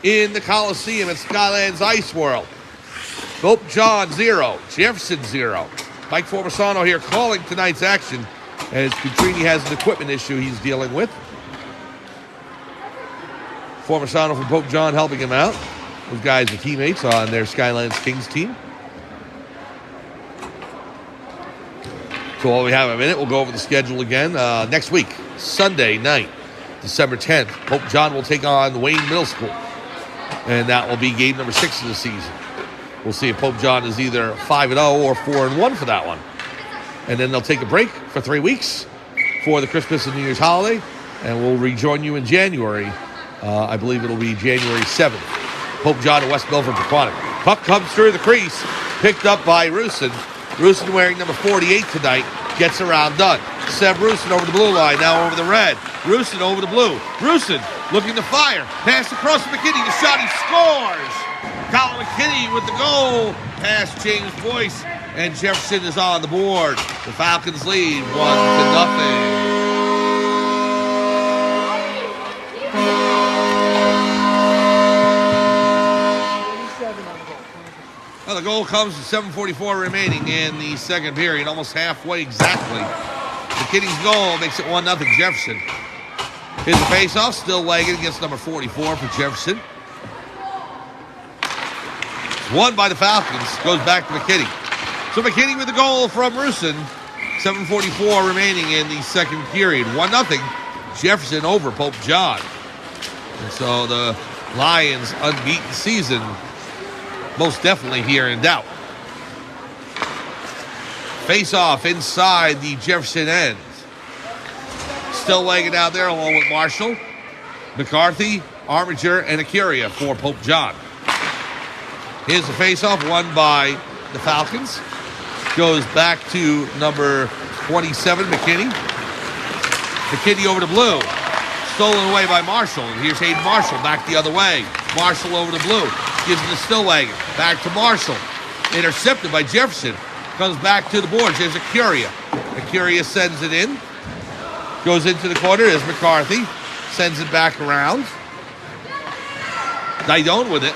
in the Coliseum at Skylands Ice World. Pope John 0. Jefferson 0. Mike Formisano here calling tonight's action as Contrini has an equipment issue he's dealing with. Formisano from Pope John helping him out. Those guys are teammates on their Skylands Kings team. So while we have a minute, we'll go over the schedule again. Next week, Sunday night, December 10th, Pope John will take on Wayne Middle School. And that will be game number 6 of the season. We'll see if Pope John is either 5-0 or 4-1 for that one. And then they'll take a break for 3 weeks for the Christmas and New Year's holiday. And we'll rejoin you in January. I believe it'll be January 7th. Pope John and West Milford Aquatic. Puck comes through the crease. Picked up by Rusin. Rusin wearing number 48 tonight. Gets around Dunn. Seb Rusin over the blue line. Now over the red. Rusin over the blue. Rusin looking to fire. Pass across to McKinney. The shot. He scores. Colin McKinney with the goal. Past James Boyce. And Jefferson is on the board. The Falcons lead 1-0. Well, the goal comes with 7:44 remaining in the second period, almost halfway exactly. McKinney's goal makes it 1-0 Jefferson. Here's the face-off, still legged against number 44 for Jefferson. It's won by the Falcons, goes back to McKinney. So McKinney with the goal from Rusin. 7:44 remaining in the second period. 1-0 Jefferson over Pope John. And so the Lions' unbeaten season most definitely here in doubt. Face-off inside the Jefferson end. Still legging out there along with Marshall, McCarthy, Armiger, and Acuria for Pope John. Here's the face-off won by the Falcons. Goes back to number 27, McKinney. McKinney over to Blue. Stolen away by Marshall. And here's Hayden Marshall back the other way. Marshall over to Blue. Gives it to Stillwagon. Back to Marshall. Intercepted by Jefferson. Comes back to the boards. There's Acuria. Acuria sends it in. Goes into the corner. There's McCarthy. Sends it back around. Didone with it.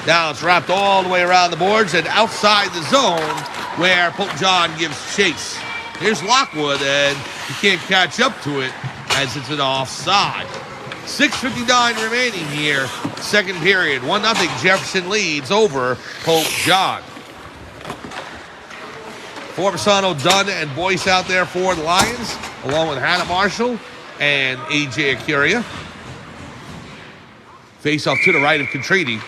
Now it's wrapped all the way around the boards and outside the zone where Pope John gives chase. Here's Lockwood, and he can't catch up to it as it's an offside. 6:59 remaining here, second period. 1-0 Jefferson leads over Pope John. Forbesano, Dunn, and Boyce out there for the Lions, along with Hannah Marshall and A.J. Acuria. Face off to the right of Contrini.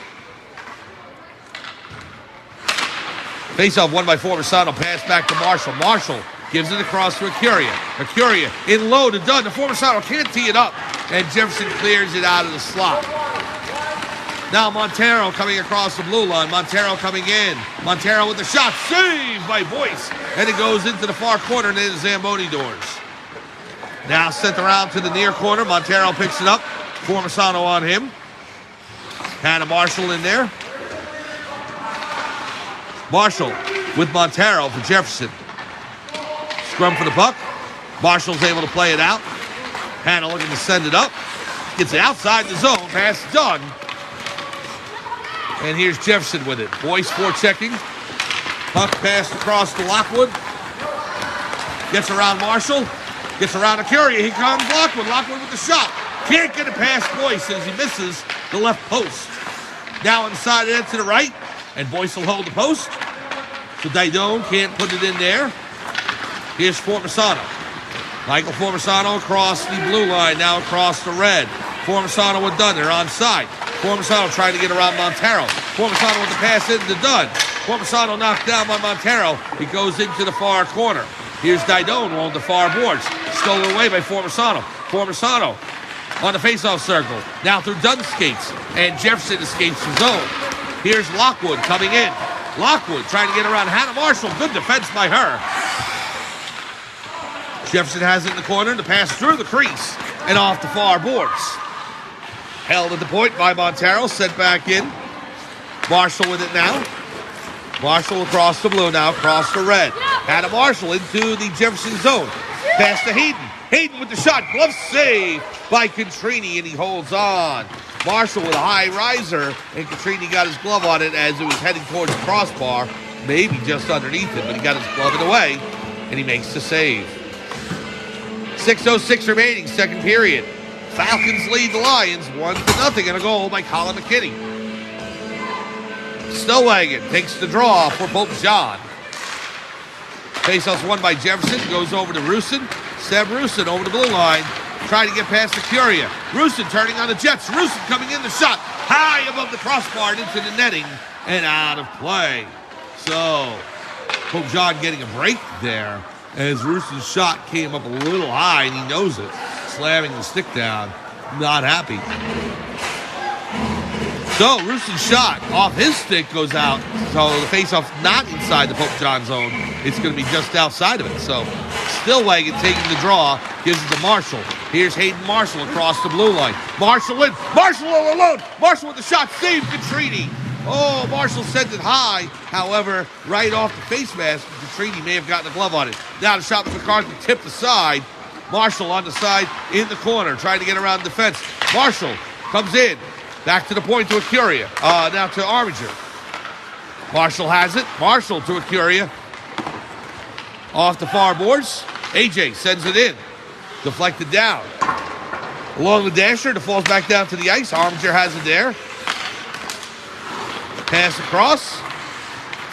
Face off won by Forbesano, pass back to Marshall. Marshall gives it across to Acuria. Acuria in low to Dunn. The Forbesano can't tee it up. And Jefferson clears it out of the slot. Now Montero coming across the blue line. Montero coming in. Montero with the shot. Saved by Boyce. And it goes into the far corner near the Zamboni doors. Now sent around to the near corner. Montero picks it up. Forbesano on him. Hannah Marshall in there. Marshall with Montero for Jefferson. Scrum for the puck. Marshall's able to play it out. Hannah looking to send it up. Gets it outside the zone. Pass done. And here's Jefferson with it. Boyce forechecking. Puck passed across to Lockwood. Gets around Marshall. Gets around Acuria. Here comes Lockwood. Lockwood with the shot. Can't get it past Boyce as he misses the left post. Now inside it to the right. And Boyce will hold the post. So Didone can't put it in there. Here's Forbesano. Michael Forbesano across the blue line, now across the red. Forbesano with Dunn, they're onside. Forbesano trying to get around Montero. Forbesano with the pass into Dunn. Forbesano knocked down by Montero. He goes into the far corner. Here's Didone along the far boards. Stolen away by Forbesano. Forbesano on the faceoff circle. Now through Dunn's skates. And Jefferson escapes the zone. Here's Lockwood coming in. Lockwood trying to get around Hannah Marshall. Good defense by her. Jefferson has it in the corner. The pass through the crease and off the far boards. Held at the point by Montero. Sent back in. Marshall with it now. Marshall across the blue now. Across the red. Hannah Marshall into the Jefferson zone. Pass to Hayden. Hayden with the shot. Glove save by Contrini, and he holds on. Marshall with a high riser, and Contrini got his glove on it as it was heading towards the crossbar. Maybe just underneath it, but he got his glove in the way, and he makes the save. 6:06 remaining, second period. Falcons lead the Lions 1-0, and a goal by Colin McKinney. Stillwagon takes the draw for Pope John. Faceoff's won by Jefferson, goes over to Rusin. Seb Rusin over the blue line, trying to get past the Acuria. Rusin turning on the Jets. Rusin coming in the shot, high above the crossbar and into the netting, and out of play. So, Pope John getting a break there as Rusin's shot came up a little high, and he knows it. Slamming the stick down, not happy. So Rooson's shot off his stick goes out. So the face-off not inside the Pope John zone. It's going to be just outside of it. So Stillwagon taking the draw, gives it to Marshall. Here's Hayden Marshall across the blue line. Marshall in. Marshall all alone. Marshall with the shot. Save Catrini. Oh, Marshall sends it high. However, right off the face mask, Catrini may have gotten a glove on it. Now the shot with McCarthy tipped aside. Marshall on the side in the corner, trying to get around defense. Marshall comes in. Back to the point to Acuria. Now to Armiger. Marshall has it. Marshall to Acuria. Off the far boards. AJ sends it in. Deflected down. Along the dasher. It falls back down to the ice. Armiger has it there. Pass across.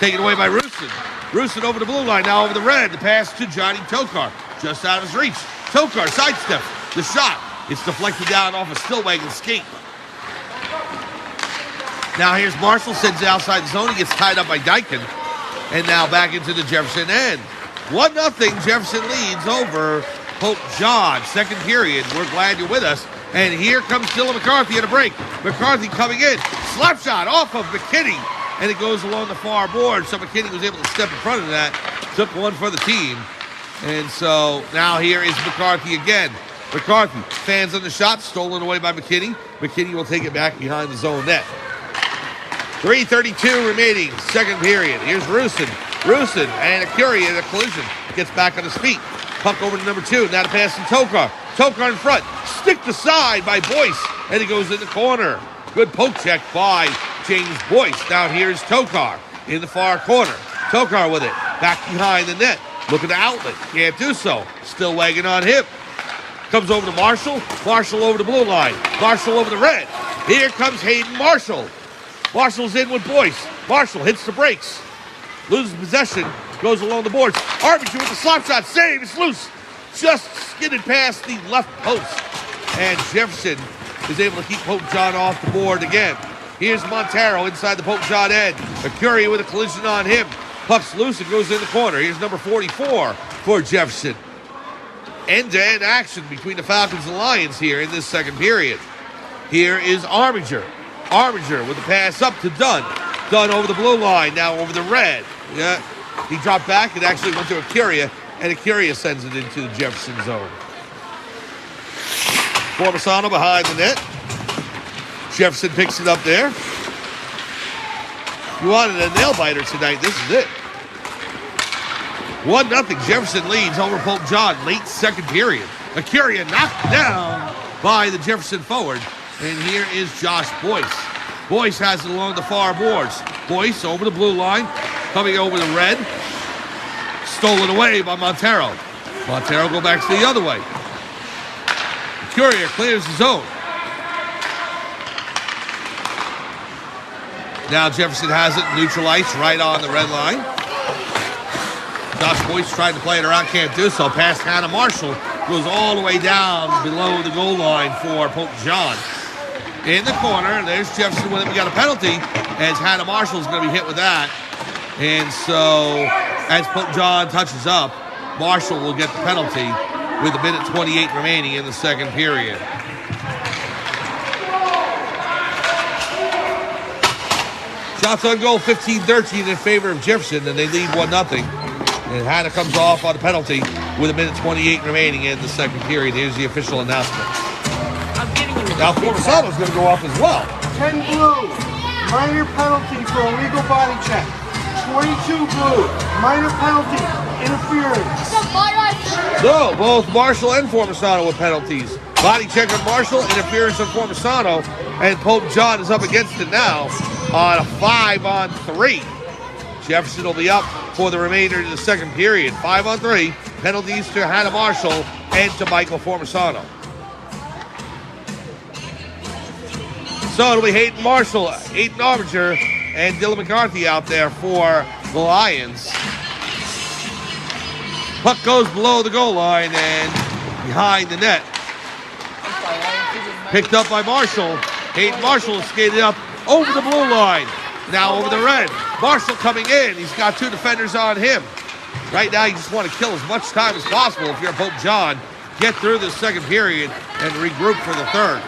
Taken away by Rooson. Rooson over the blue line. Now over the red. The pass to Johnny Tokar. Just out of his reach. Tokar sidestep. The shot. It's deflected down off a Stillwagon skate. Now here's Marshall, sends it outside the zone. He gets tied up by Dyken. And now back into the Jefferson end. 1-0, Jefferson leads over Pope John. Second period. We're glad you're with us. And here comes Dylan McCarthy at a break. McCarthy coming in. Slap shot off of McKinney. And it goes along the far board. So McKinney was able to step in front of that. Took one for the team. And so now here is McCarthy again. McCarthy fans on the shot. Stolen away by McKinney. McKinney will take it back behind the zone net. 3:32 remaining, second period. Here's Rooson. Rooson and Acuria in a collision. Gets back on his feet. Puck over to number 2. Now to pass to Tokar. Tokar in front. Stick to side by Boyce. And he goes in the corner. Good poke check by James Boyce. Down here is Tokar in the far corner. Tokar with it. Back behind the net. Look at the outlet. Can't do so. Still wagging on him. Comes over to Marshall. Marshall over the blue line. Marshall over the red. Here comes Hayden Marshall. Marshall's in with Boyce. Marshall hits the brakes. Loses possession. Goes along the boards. Armiger with the slap shot. Save. It's loose. Just skidded past the left post. And Jefferson is able to keep Pope John off the board again. Here's Montero inside the Pope John end. Acuria with a collision on him. Puck's loose and goes in the corner. Here's number 44 for Jefferson. End-to-end action between the Falcons and Lions here in this second period. Here is Armiger. Armiger with the pass up to Dunn. Dunn over the blue line, now over the red. Yeah, he dropped back and actually went to Acuria, and Acuria sends it into the Jefferson zone. Formasano behind the net. Jefferson picks it up there. You wanted a nail-biter tonight, this is it. 1-0, Jefferson leads over Pope John, late second period. Acuria knocked down by the Jefferson forward. And here is Josh Boyce. Boyce has it along the far boards. Boyce over the blue line, coming over the red. Stolen away by Montero. Montero go back to the other way. Acuria clears the zone. Now Jefferson has it, neutral ice, right on the red line. Josh Boyce trying to play it around, can't do so. Past Hannah Marshall, goes all the way down below the goal line for Pope John. In the corner, there's Jefferson with him. We got a penalty, as Hannah Marshall's going to be hit with that. And so, as Pope John touches up, Marshall will get the penalty with 1:28 remaining in the second period. Shots on goal, 15-13 in favor of Jefferson, and they lead 1-0. And Hannah comes off on a penalty with 1:28 remaining in the second period. Here's the official announcement. Now Formasano's going to go off as well. 10 blue, minor penalty for illegal body check. 22 blue, minor penalty, interference. So, both Marshall and Formasano with penalties. Body check on Marshall, interference on Formasano, and Pope John is up against it now on a 5-on-3. Jefferson will be up for the remainder of the second period. 5-on-3, penalties to Hannah Marshall and to Michael Formasano. So it'll be Hayden Marshall, Hayden Armiger, and Dylan McCarthy out there for the Lions. Puck goes below the goal line and behind the net. Picked up by Marshall. Hayden Marshall skated up over the blue line. Now over the red. Marshall coming in. He's got two defenders on him. Right now you just want to kill as much time as possible if you're Pope John. Get through this second period and regroup for the third.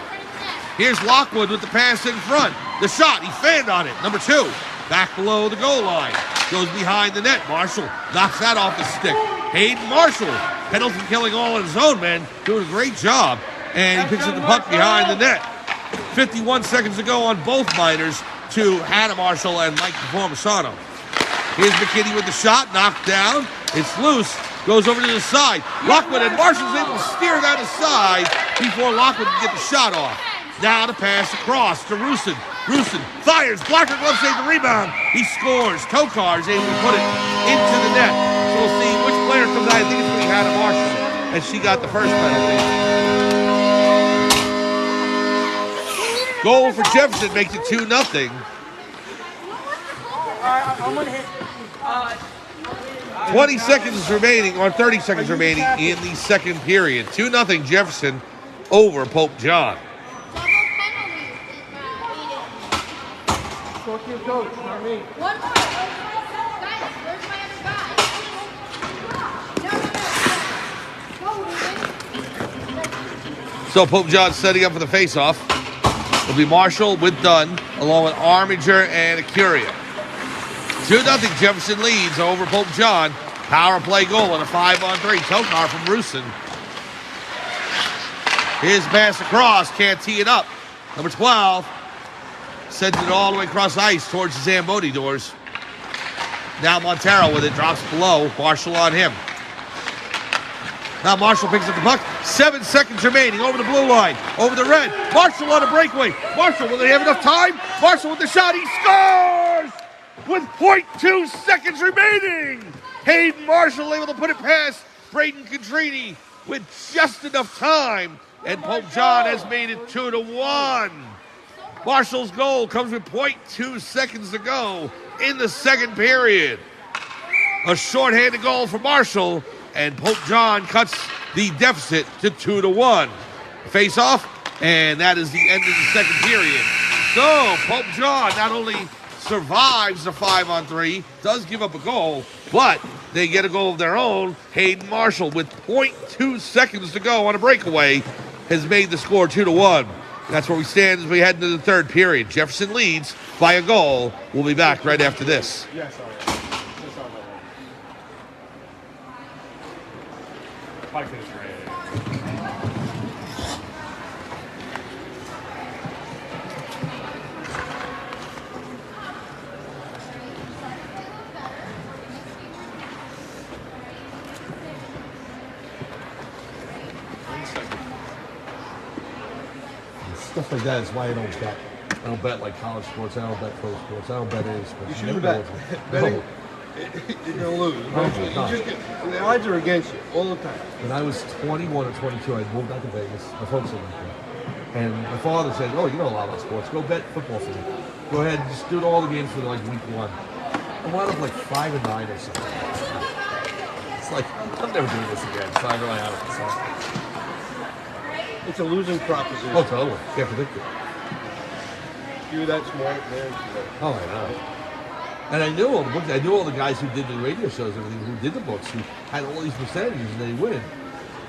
Here's Lockwood with the pass in front. The shot, he fanned on it. Number 2, back below the goal line. Goes behind the net. Marshall knocks that off the stick. Hayden Marshall, penalty killing all on his own, man. Doing a great job. And he picks up the puck behind the net. 51 seconds to go on both minors to Hannah Marshall and Mike Formasano. Here's McKinney with the shot, knocked down. It's loose, goes over to the side. Lockwood and Marshall's able to steer that aside before Lockwood can get the shot off. Now the pass across to Rusin. Rusin fires, blocker glove save the rebound. He scores. Tokar's able to put it into the net. So we'll see which player comes out. I think it's going to be Hannah Marshall, and she got the first penalty. Goal for Jefferson makes it 2-0. I'm gonna hit. 20 seconds remaining, or 30 seconds remaining in the second period. 2-0 Jefferson over Pope John. Talk to your coach, not me. One more. Guys, where's my other guy? No. So Pope John setting up for the face-off. It'll be Marshall with Dunn, along with Armiger and Acuria. 2-0 Jefferson leads over Pope John. Power play goal on a 5-on-3. Tokar from Rusin. His pass across, can't tee it up. Number 12 sends it all the way across ice towards the Zamboni doors. Now Montero with it, drops below. Marshall on him. Now Marshall picks up the puck. 7 seconds remaining over the blue line, over the red. Marshall on a breakaway. Marshall, will they have enough time? Marshall with the shot, he scores! With 0.2 seconds remaining. Hayden Marshall able to put it past Braden Contrini with just enough time. And Pope John has made it 2-1. Marshall's goal comes with 0.2 seconds to go in the second period. A shorthanded goal for Marshall, and Pope John cuts the deficit to 2-1. Face off, and that is the end of the second period. So Pope John not only survives the 5-on-3, does give up a goal, but they get a goal of their own. Hayden Marshall, with 0.2 seconds to go on a breakaway, has made the score 2-1. That's where we stand as we head into the third period. Jefferson leads by a goal. We'll be back right after this. Yes, all right. Yes, all right. Stuff like that is why I don't bet. I don't bet like college sports. I don't bet pro sports. I don't bet any sports. You shouldn't bet. Betting, you're going to lose. The odds are against you all the time. When I was 21 or 22, I moved out to Vegas. My folks lived there. And my father said, oh, you know a lot about sports. Go bet football for me. Go ahead and just do all the games for like week 1. I wound up like 5-9 or something. It's like, I'm never doing this again. So I really haven't. So. It's a losing proposition. Oh, totally. Can't predict it. You're that smart, man. Oh, I know. And I knew all the books. I knew all the guys who did the radio shows and everything, who did the books, who had all these percentages and they win.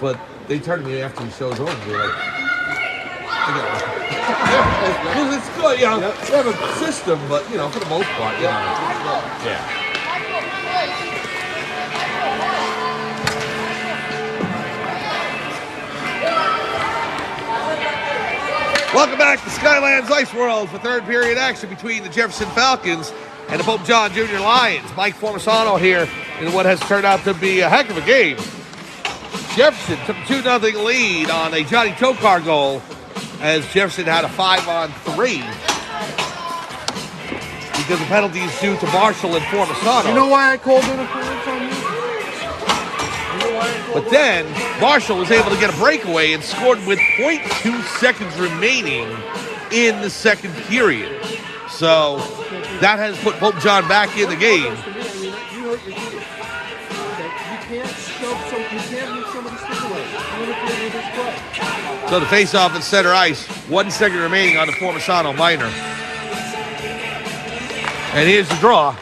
But they turned to me after the show's over and they were like, I got it. Because it's good, you know, they have a system, but, you know, for the most part, you know. Yeah. Welcome back to Skylands Ice World for third period action between the Jefferson Falcons and the Pope John Jr. Lions. Mike Formasano here in what has turned out to be a heck of a game. Jefferson took a 2-0 lead on a Johnny Tokar goal as Jefferson had a 5-on-3 because the penalty is due to Marshall and Formasano. You know why I called interference on you? But then Marshall was able to get a breakaway and scored with 0.2 seconds remaining in the second period. So that has put Pope John back in the game. You hurt your team. You can't make somebody stick away. You interfere with his play. So the face-off at center ice, 1 second remaining on the Formasano minor. And here's the draw.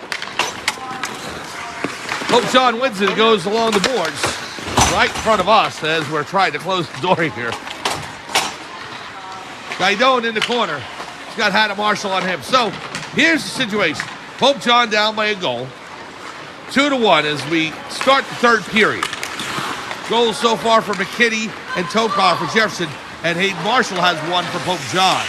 Pope John wins it. It goes along the boards right in front of us as we're trying to close the door here. Gaidon in the corner. He's got Hannah Marshall on him. So here's the situation. Pope John down by a goal. 2-1 as we start the third period. Goals so far for McKinney and Tokar for Jefferson, and Hayden Marshall has one for Pope John.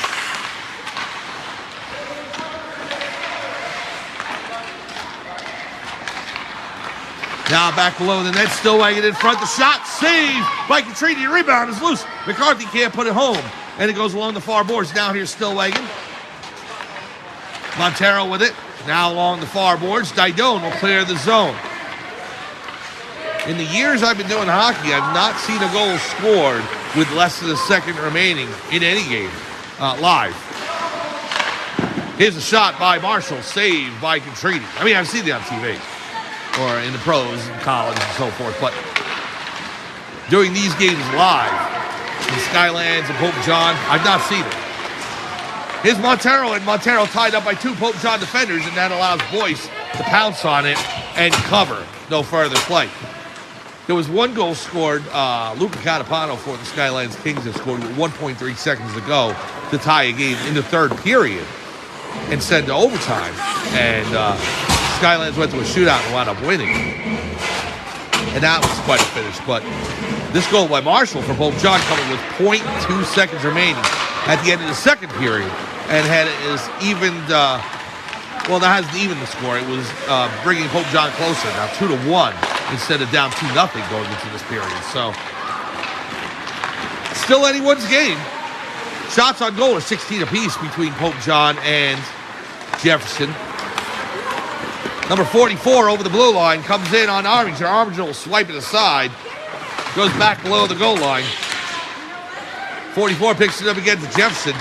Now back below the net, Stillwagon in front. The shot saved by Katrini. The rebound is loose. McCarthy can't put it home. And it goes along the far boards. Down here, Stillwagon. Montero with it. Now along the far boards. Didone will clear the zone. In the years I've been doing hockey, I've not seen a goal scored with less than a second remaining in any game live. Here's a shot by Marshall, saved by Katrini. I mean, I've seen it on TV or in the pros and college and so forth, but doing these games live in Skylands and Pope John, I've not seen it. Here's Montero, and Montero tied up by two Pope John defenders, and that allows Boyce to pounce on it and cover. No further play. There was one goal scored, Luca Catapano for the Skylands Kings that scored with 1.3 seconds to go to tie a game in the third period and send to overtime. And Skylands went to a shootout and wound up winning. And that was quite a finish. But this goal by Marshall for Pope John coming with 0.2 seconds remaining at the end of the second period, and had it as evened, well, that hasn't evened the score. It was bringing Pope John closer, now 2-1 instead of down 2-0 going into this period. So still anyone's game. Shots on goal are 16 apiece between Pope John and Jefferson. Number 44 over the blue line comes in on Arminger. Arminger will swipe it aside. Goes back below the goal line. 44 picks it up again to Jefferson.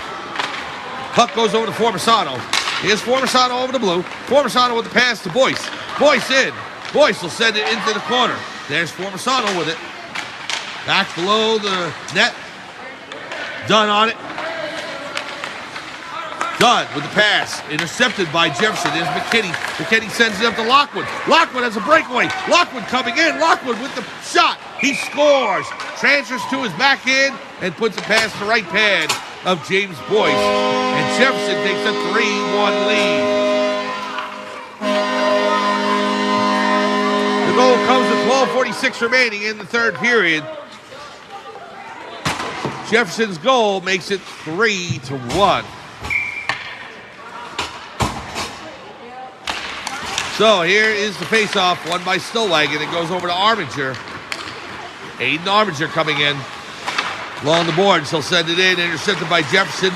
Puck goes over to Formisano. Here's Formisano over the blue. Formisano with the pass to Boyce. Boyce in. Boyce will send it into the corner. There's Formisano with it. Back below the net. Dunn on it. Dunn with the pass. Intercepted by Jefferson. There's McKinney. McKinney sends it up to Lockwood. Lockwood has a breakaway. Lockwood coming in. Lockwood with the shot. He scores. Transfers to his backhand and puts it past the right pad of James Boyce. And Jefferson takes a 3-1 lead. The goal comes with 12:46 remaining in the third period. Jefferson's goal makes it 3-1. So here is the face-off, won by Stillwagon. It goes over to Arminger. Aiden Arminger coming in. Along the boards, he'll send it in, intercepted by Jefferson.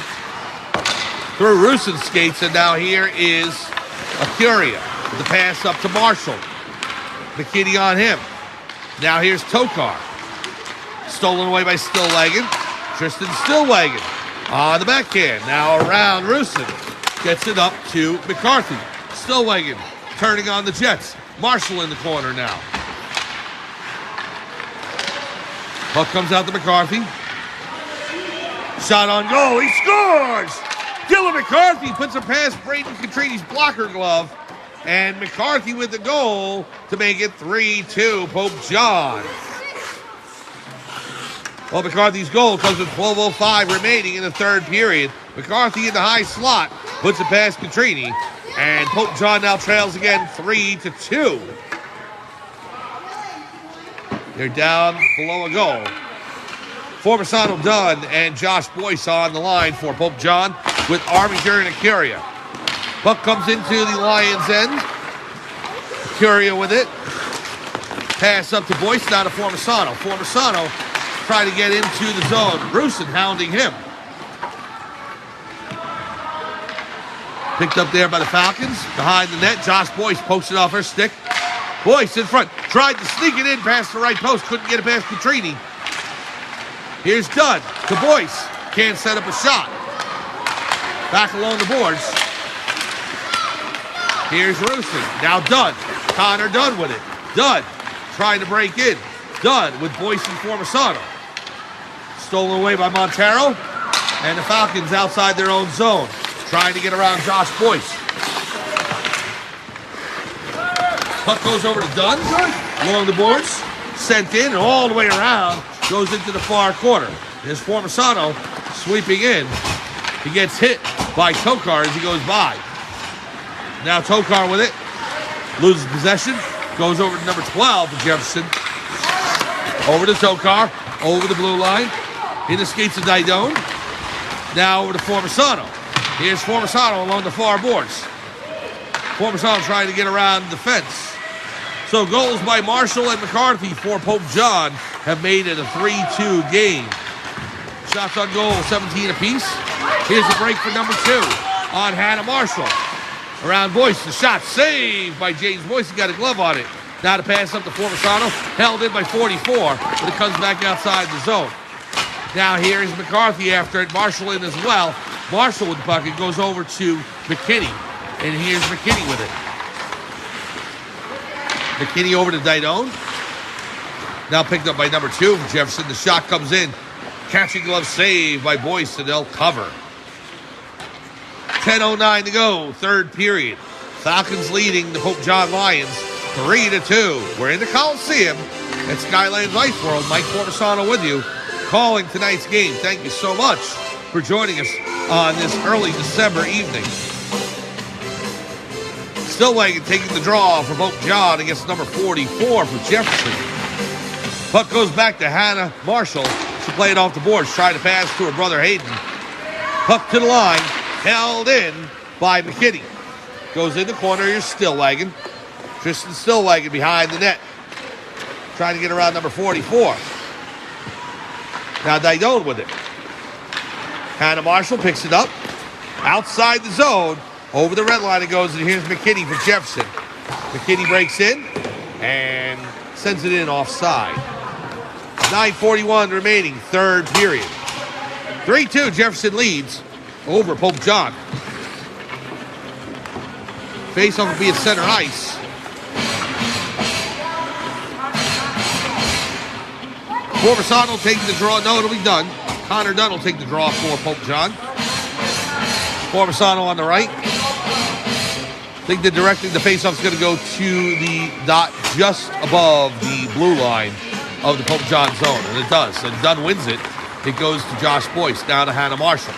Through Ruson's skates, and now here is Acuria. The pass up to Marshall. McKinney on him. Now here's Tokar. Stolen away by Stillwagon. Tristan Stillwagon on the backhand. Now around Ruson. Gets it up to McCarthy. Stillwagon turning on the Jets. Marshall in the corner now. Puck comes out to McCarthy. Shot on goal. He scores! Dylan McCarthy puts a past Braden Catrini's blocker glove. And McCarthy with the goal to make it 3-2 Pope John. Well, McCarthy's goal comes with 12:05 remaining in the third period. McCarthy in the high slot puts it past Catrini. And Pope John now trails again 3-2. They're down below a goal. Formisano Dunn and Josh Boyce on the line for Pope John with Arminger and Acuria. Puck comes into the Lions' end. Acuria with it. Pass up to Boyce, now to Formisano. Formisano trying to get into the zone. Rusin hounding him. Picked up there by the Falcons. Behind the net, Josh Boyce pokes it off her stick. Boyce in front. Tried to sneak it in past the right post. Couldn't get it past Petrini. Here's Dunn to Boyce. Can't set up a shot. Back along the boards. Here's Rusin. Now Dunn. Connor Dunn with it. Dunn trying to break in. Dunn with Boyce and Formisano. Stolen away by Montero. And the Falcons outside their own zone. Trying to get around Josh Boyce. Puck goes over to Dunn. Along the boards. Sent in and all the way around. Goes into the far corner. There's Formisano sweeping in. He gets hit by Tokar as he goes by. Now Tokar with it. Loses possession. Goes over to number 12 for Jefferson. Over to Tokar. Over the blue line. In the skates of Didone. Now over to Formisano. Here's Formisano along the far boards. Formisano trying to get around the fence. So goals by Marshall and McCarthy for Pope John have made it a 3-2 game. Shots on goal, 17 apiece. Here's the break for number 2 on Hannah Marshall. Around Boyce, the shot saved by James Boyce. He got a glove on it. Now to pass up to Formisano, held in by 44, but it comes back outside the zone. Now here is McCarthy after it. Marshall in as well. Marshall with the puck. It goes over to McKinney. And here's McKinney with it. McKinney over to Didone. Now picked up by number 2 from Jefferson. The shot comes in. Catching glove save by Boyce, and they'll cover. 10:09 to go, third period. Falcons leading the Pope John Lions 3-2. We're in the Coliseum at Skylands Ice World. Mike Formisano with you, calling tonight's game. Thank you so much for joining us on this early December evening. Stillwagon taking the draw for Pope John against number 44 for Jefferson. Puck goes back to Hannah Marshall. She played off the boards, trying to pass to her brother Hayden. Puck to the line, held in by McKinney. Goes in the corner, here's Stillwagon. Tristan Stillwagon behind the net. Trying to get around number 44. Now Didone with it. Hannah Marshall picks it up. Outside the zone. Over the red line it goes, and here's McKinney for Jefferson. McKinney breaks in and sends it in offside. 9:41 remaining, third period. 3-2, Jefferson leads over Pope John. Face-off will be at center ice. Formisano will take the draw. No, it'll be done. Connor Dunn will take the draw for Pope John. Formisano on the right. I think the directing the face-off is going to go to the dot just above the blue line of the Pope John zone, and it does. And Dunn wins it. It goes to Josh Boyce, down to Hannah Marshall.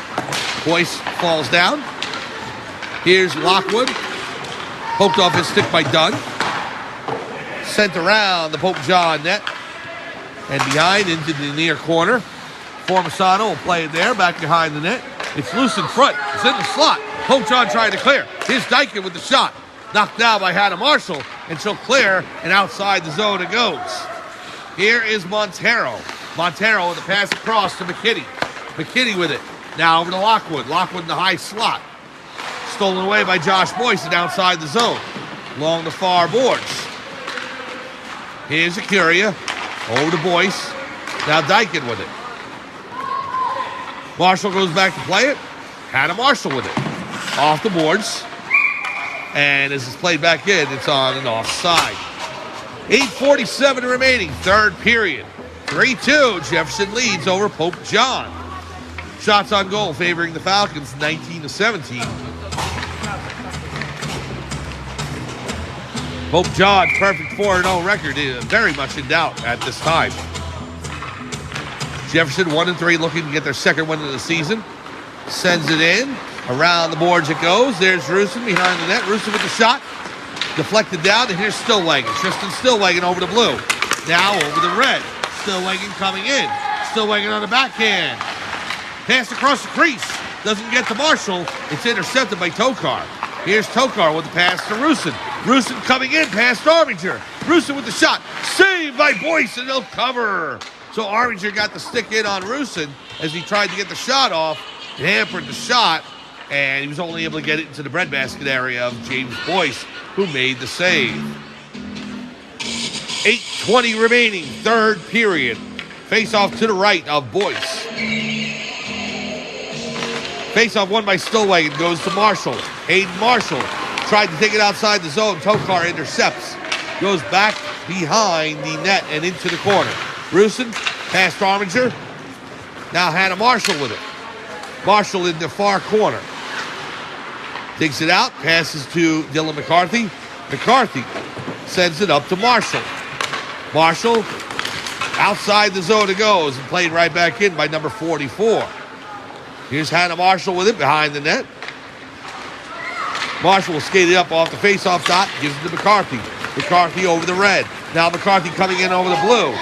Boyce falls down. Here's Lockwood. Poked off his stick by Dunn. Sent around the Pope John net. And behind into the near corner. Formisano will play it there, back behind the net. It's loose in front. It's in the slot. Pope John trying to clear. Here's Dykin with the shot. Knocked down by Hannah Marshall. And she'll clear, and outside the zone it goes. Here is Montero. Montero with the pass across to McKinney. McKinney with it. Now over to Lockwood. Lockwood in the high slot. Stolen away by Josh Boyce and outside the zone. Along the far boards. Here's Acuria. Over to Boyce. Now Dykin with it. Marshall goes back to play it. Hannah Marshall with it. Off the boards. And as it's played back in, it's on and offside. 8:47 remaining, third period. 3-2, Jefferson leads over Pope John. Shots on goal favoring the Falcons, 19-17. Pope John's perfect 4-0 record is very much in doubt at this time. Jefferson 1-3, looking to get their second win of the season. Sends it in. Around the boards it goes. There's Rusin behind the net. Rusin with the shot. Deflected down, and here's Stillwagon. Tristan Stillwagon over the blue. Now over the red. Stillwagon coming in. Stillwagon on the backhand. Pass across the crease. Doesn't get to Marshall. It's intercepted by Tokar. Here's Tokar with the pass to Rusin. Rusin coming in past Arminger. Rusin with the shot. Saved by Boyce, and they'll cover. So Arminger got the stick in on Rusin as he tried to get the shot off. It hampered the shot, and he was only able to get it into the breadbasket area of James Boyce, who made the save. 8:20 remaining, third period. Face-off to the right of Boyce. Face-off won by Stillwagon, goes to Marshall. Hayden Marshall tried to take it outside the zone. Tokar intercepts. Goes back behind the net and into the corner. Rusin, past Arminger. Now Hannah Marshall with it. Marshall in the far corner. Takes it out, passes to Dylan McCarthy. McCarthy sends it up to Marshall. Marshall, outside the zone it goes, and played right back in by number 44. Here's Hannah Marshall with it behind the net. Marshall will skate it up off the face-off dot, gives it to McCarthy. McCarthy over the red. Now McCarthy coming in over the blue.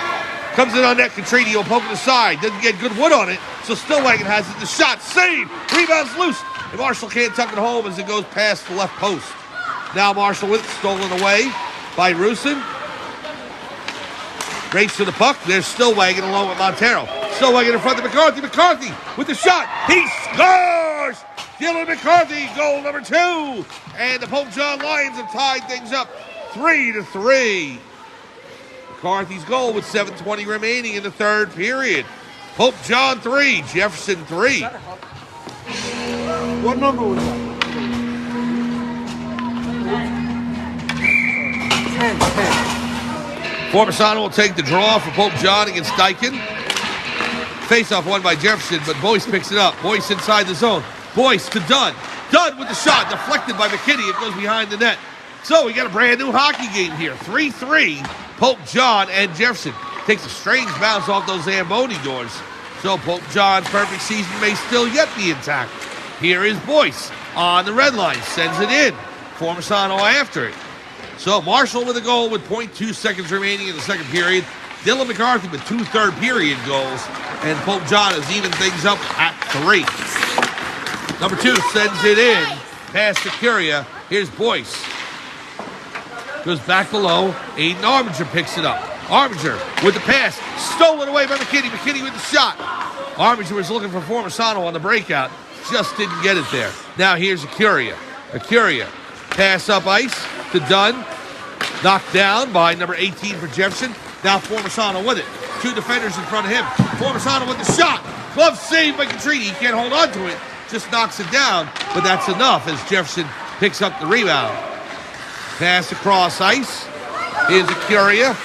Comes in on net, Contrini will poke it aside. Doesn't get good wood on it, so Stillwagon has it. The shot, save, rebounds loose. And Marshall can't tuck it home as it goes past the left post. Now Marshall with it, stolen away by Rusin. Race to the puck. There's Stillwagon along with Montero. Stillwagon in front of McCarthy. McCarthy with the shot. He scores! Dylan McCarthy, goal number 2. And the Pope John Lions have tied things up 3-3. McCarthy's goal with 7:20 remaining in the third period. Pope John 3, Jefferson 3. What number was that? 10. Formisano will take the draw for Pope John against Dyken. Face-off won by Jefferson, but Boyce picks it up. Boyce inside the zone. Boyce to Dunn. Dunn with the shot, deflected by McKinney. It goes behind the net. So we got a brand new hockey game here. 3-3, Pope John and Jefferson. Takes a strange bounce off those Zamboni doors. So Pope John's perfect season may still yet be intact. Here is Boyce on the red line. Sends it in. Formisano after it. So Marshall with a goal with 0.2 seconds remaining in the second period. Dylan McCarthy with 2 third-period goals. And Pope John has evened things up at 3. Number 2 sends it in. Pass to Curia. Here's Boyce. Goes back below. Aiden Arminger picks it up. Arminger with the pass. Stolen away by McKinney. McKinney with the shot. Arminger was looking for Formisano on the breakout. Just didn't get it there. Now here's Acuria. Acuria. Pass up ice to Dunn. Knocked down by number 18 for Jefferson. Now Formisano with it. 2 defenders in front of him. Formisano with the shot. Glove saved by Contrini. He can't hold on to it. Just knocks it down. But that's enough as Jefferson picks up the rebound. Pass across ice. Here's Acuria.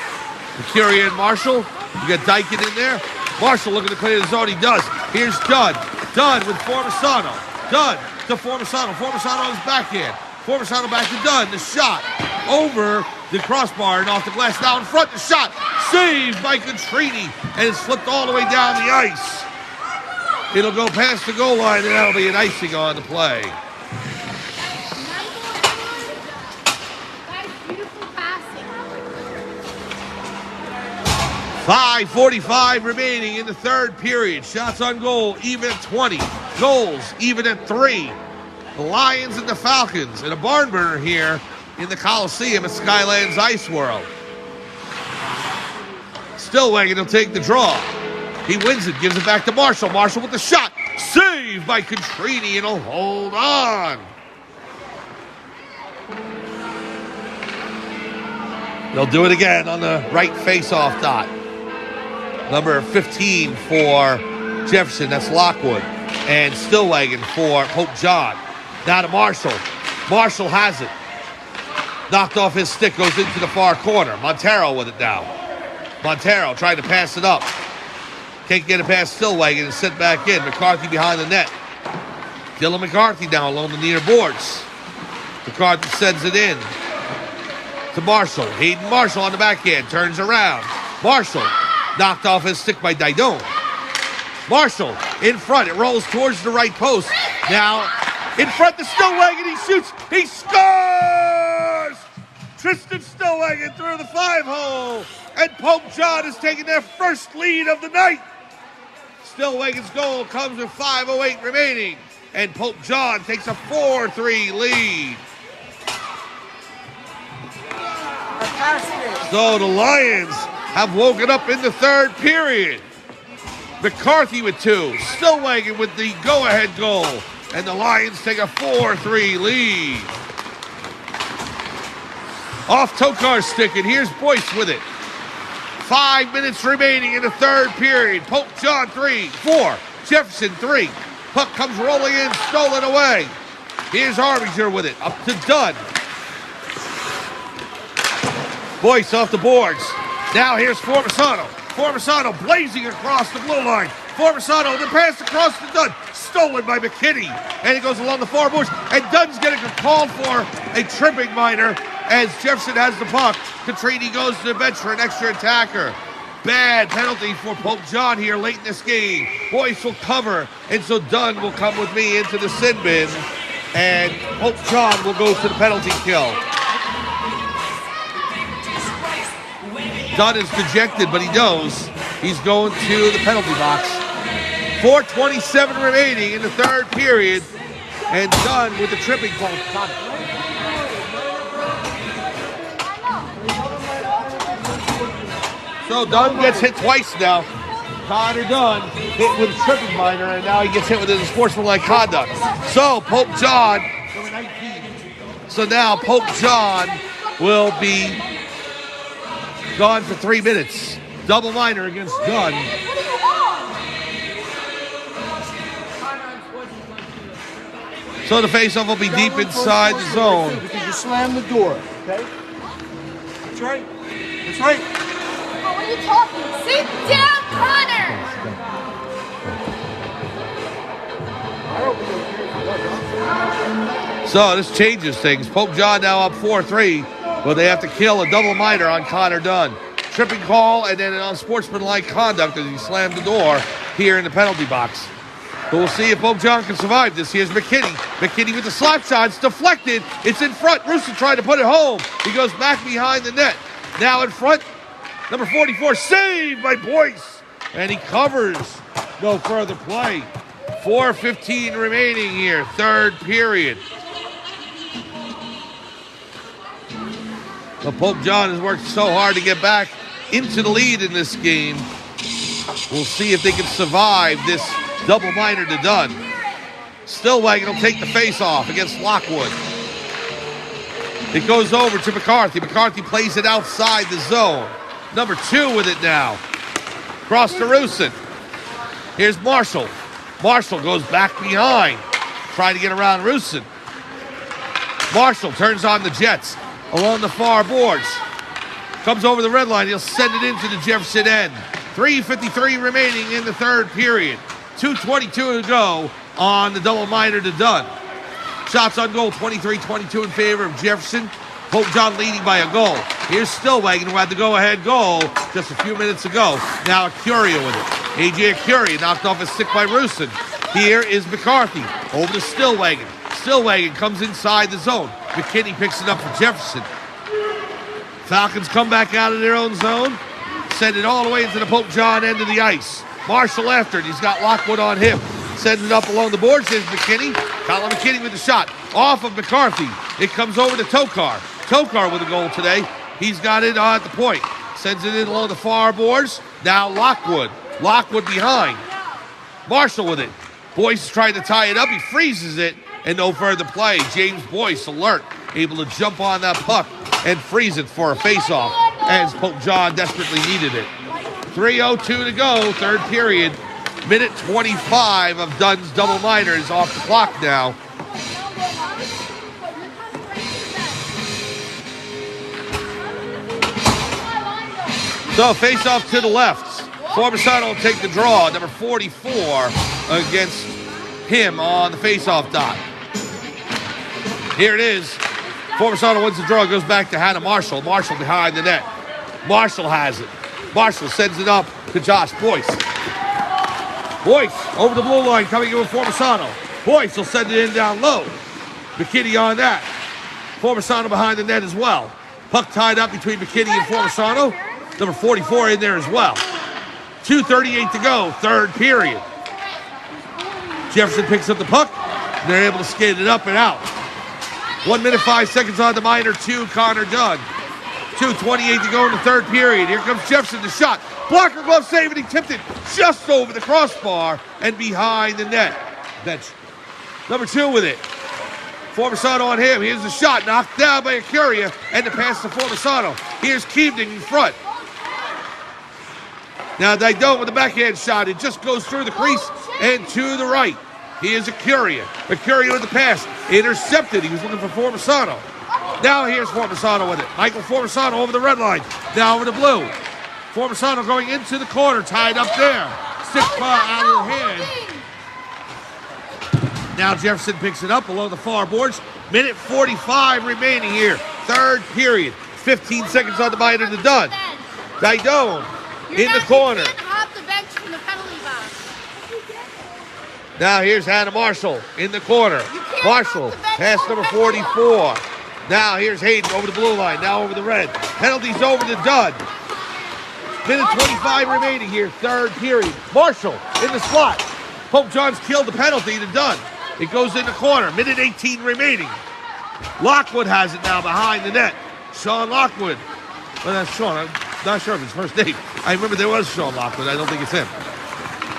Acuria and Marshall. You got Dyken in there. Marshall looking to clear the zone. He does. Here's Dunn. Dunn with Formisano. Dunn to Formisano. Formisano is backhand. Formisano back to Dunn. The shot over the crossbar and off the glass. Now in front. The shot saved by Contrini. And it's slipped all the way down the ice. It'll go past the goal line and that'll be an icing on the play. Guys, beautiful passing. 5:45 remaining in the third period. Shots on goal even at 20. Goals even at 3. The Lions and the Falcons in a barn burner here in the Coliseum at Skylands Ice World. Stillwagon will take the draw. He wins it, gives it back to Marshall. Marshall with the shot. Saved by Contrini and he'll hold on. They'll do it again on the right face-off dot. Number 15 for Jefferson, that's Lockwood. And Stillwagon for Pope John. Now to Marshall. Marshall has it. Knocked off his stick, goes into the far corner. Montero with it now. Montero trying to pass it up. Can't get it past Stillwagon and sit back in. McCarthy behind the net. Dylan McCarthy now along the near boards. McCarthy sends it in to Marshall. Hayden Marshall on the backhand. Turns around. Marshall knocked off his stick by Didon. Marshall in front. It rolls towards the right post. Now in front to Stillwagon. He shoots. He scores! Tristan Stillwagon through the 5-hole. And Pope John has taken their first lead of the night. Stillwagon's goal comes with 5:08 remaining. And Pope John takes a 4-3 lead. So the Lions have woken up in the third period. McCarthy with 2. Stillwagon with the go-ahead goal. And the Lions take a 4-3 lead. Off Tokar's stick, and here's Boyce with it. 5 minutes remaining in the third period. Pope John 3, 4. Jefferson 3. Puck comes rolling in, stolen away. Here's Arminger with it. Up to Dunn. Boyce off the boards. Now here's Formisano. Formisano blazing across the blue line. Formisano, the pass across to Dunn. Stolen by McKinney. And it goes along the far boards. And Dunn's getting called for a tripping minor as Jefferson has the puck. Contrini goes to the bench for an extra attacker. Bad penalty for Pope John here late in this game. Boyce will cover, and so Dunn will come with me into the sin bin, and Pope John will go to the penalty kill. Dunn is dejected, but he knows he's going to the penalty box. 4:27 remaining in the third period, and Dunn with the tripping call. So Dunn gets hit twice now. Connor Dunn hit with a tripping minor, and now he gets hit with a sportsmanlike conduct. So Pope John, number 19. So now Pope John will be gone for 3 minutes. Double minor against Dunn. So the faceoff will be deep inside the zone. Because you slam the door, okay? That's right. That's right. What are you talking? Sit down, Connor! So this changes things. Pope John now up 4-3, but they have to kill a double minor on Connor Dunn. Tripping call and then an unsportsmanlike conduct as he slammed the door here in the penalty box. But we'll see if Pope John can survive this. Here's McKinney. McKinney with the slap shot. It's deflected. It's in front. Rooster tried to put it home. He goes back behind the net. Now in front. Number 44 saved by Boyce. And he covers. No further play. 4:15 remaining here. Third period. Well, Pope John has worked so hard to get back into the lead in this game. We'll see if they can survive this double minor to Dunn. Stillwagon will take the face off against Lockwood. It goes over to McCarthy. McCarthy plays it outside the zone. Number 2 with it now. Cross to Rusin. Here's Marshall. Marshall goes back behind. Trying to get around Rusin. Marshall turns on the Jets along the far boards. Comes over the red line. He'll send it into the Jefferson end. 3:53 remaining in the third period. 2:22 to go on the double minor to Dunn. Shots on goal, 23-22 in favor of Jefferson. Pope John leading by a goal. Here's Stillwagon, who had the go-ahead goal just a few minutes ago. Now Acuria with it. A.J. Acuria knocked off a stick by Rusin. Here is McCarthy over to Stillwagon. Stillwagon comes inside the zone. McKinney picks it up for Jefferson. Falcons come back out of their own zone. Send it all the way into the Pope John end of the ice. Marshall after it. He's got Lockwood on him. Sends it up along the boards. There's McKinney. Colin McKinney with the shot. Off of McCarthy. It comes over to Tokar. Tokar with a goal today. He's got it at the point. Sends it in along the far boards. Now Lockwood. Lockwood behind. Marshall with it. Boyce is trying to tie it up. He freezes it. And no further play. James Boyce alert. Able to jump on that puck and freeze it for a face-off as Pope John desperately needed it. 3:02 to go, third period. Minute 25 of Dunn's double minor is off the clock now. So face-off to the left. Formasano will take the draw. Number 44 against him on the face-off dot. Here it is. Formasano wins the draw, goes back to Hannah Marshall. Marshall behind the net. Marshall has it. Marshall sends it up to Josh Boyce. Boyce over the blue line coming in with Formasano. Boyce will send it in down low. McKinney on that. Formasano behind the net as well. Puck tied up between McKinney and Formasano. Number 44 in there as well. 2:38 to go, third period. Jefferson picks up the puck. They're able to skate it up and out. 1 minute, 5 seconds on the minor to Connor Dunn. 2:28 to go in the third period. Here comes Jefferson, the shot. Blocker glove save, and he tipped it just over the crossbar and behind the net. That's number 2 with it. Formasano on him. Here's the shot, knocked down by Acuria, and the pass to Formasano. Here's Keeving in front. Now Didon with the backhand shot. It just goes through the crease and to the right. Here's Acuria. Acuria with the pass. Intercepted. He was looking for Formasano. Now here's Formasano with it. Michael Formasano over the red line. Now over the blue. Formasano going into the corner. Tied up there. Stick out of the hand. Now Jefferson picks it up below the far boards. Minute 45 remaining here. Third period. 15 seconds on the minor to Dunn. Didon in the corner. You can't hop the bench from the penalty box. Now here's Hannah Marshall in the corner. Marshall, pass number 44. Now here's Hayden over the blue line, now over the red. Penalties over to Dunn. Minute 25 remaining here, third period. Marshall in the slot. Pope John's killed the penalty to Dunn. It goes in the corner, minute 18 remaining. Lockwood has it now behind the net. Sean Lockwood. Well, that's Sean. I'm not sure of his first name. I remember there was Sean Lockwood. I don't think it's him.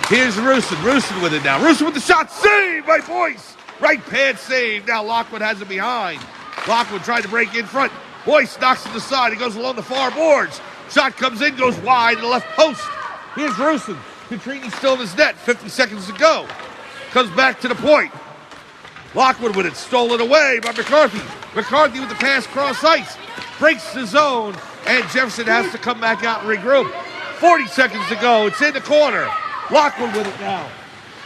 Here's Rusin. Rusin with it now. Rusin with the shot. Save by Boyce. Right pad save. Now Lockwood has it behind. Lockwood trying to break in front. Boyce knocks to the side. He goes along the far boards. Shot comes in, goes wide to the left post. Here's Rusin. Catrini's still in his net. 50 seconds to go. Comes back to the point. Lockwood with it. Stolen away by McCarthy. McCarthy with the pass cross ice. Breaks the zone. And Jefferson has to come back out and regroup. 40 seconds to go. It's in the corner. Lockwood with it now.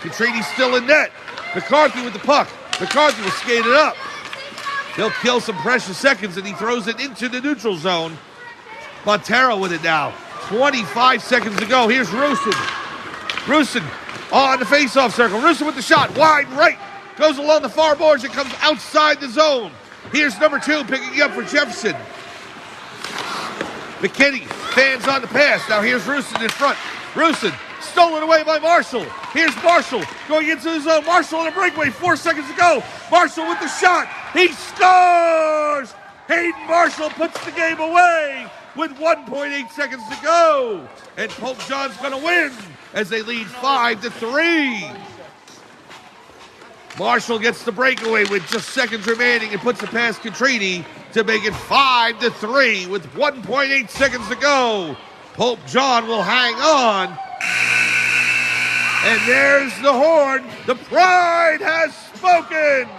Catrini's still in net. McCarthy with the puck. McCarthy will skate it up. He'll kill some precious seconds, and he throws it into the neutral zone. Montero with it now. 25 seconds to go. Here's Rusin. Rusin on the face-off circle. Rusin with the shot. Wide right. Goes along the far boards and comes outside the zone. Here's number 2 picking up for Jefferson. McKinney fans on the pass. Now here's Rusin in front. Rusin stolen away by Marshall. Here's Marshall going into the zone. Marshall on a breakaway. 4 seconds to go. Marshall with the shot. He scores! Hayden Marshall puts the game away with 1.8 seconds to go. And Pope John's going to win as they lead 5-3. Marshall gets the breakaway with just seconds remaining and puts it past Catrini to make it 5-3 with 1.8 seconds to go. Pope John will hang on. And there's the horn. The pride has spoken.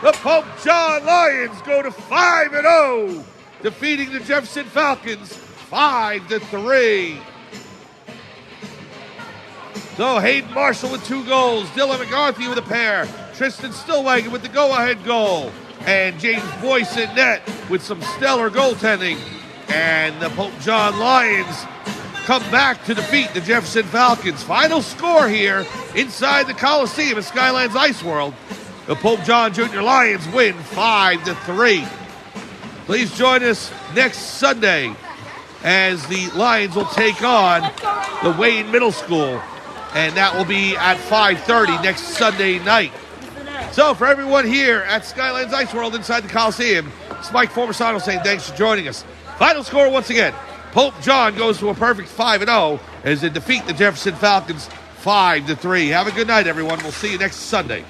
The Pope John Lions go to 5-0, defeating the Jefferson Falcons 5-3. So Hayden Marshall with 2 goals, Dylan McCarthy with a pair, Tristan Stillwagon with the go-ahead goal, and James Boyce in net with some stellar goaltending. And the Pope John Lions come back to defeat the Jefferson Falcons. Final score here inside the Coliseum at Skylands Ice World. The Pope John Jr. Lions win 5-3. Please join us next Sunday as the Lions will take on the Wayne Middle School. And that will be at 5:30 next Sunday night. So for everyone here at Skylands Ice World inside the Coliseum, it's Mike Formasano saying thanks for joining us. Final score once again. Pope John goes to a perfect 5-0 as they defeat the Jefferson Falcons 5-3. Have a good night, everyone. We'll see you next Sunday.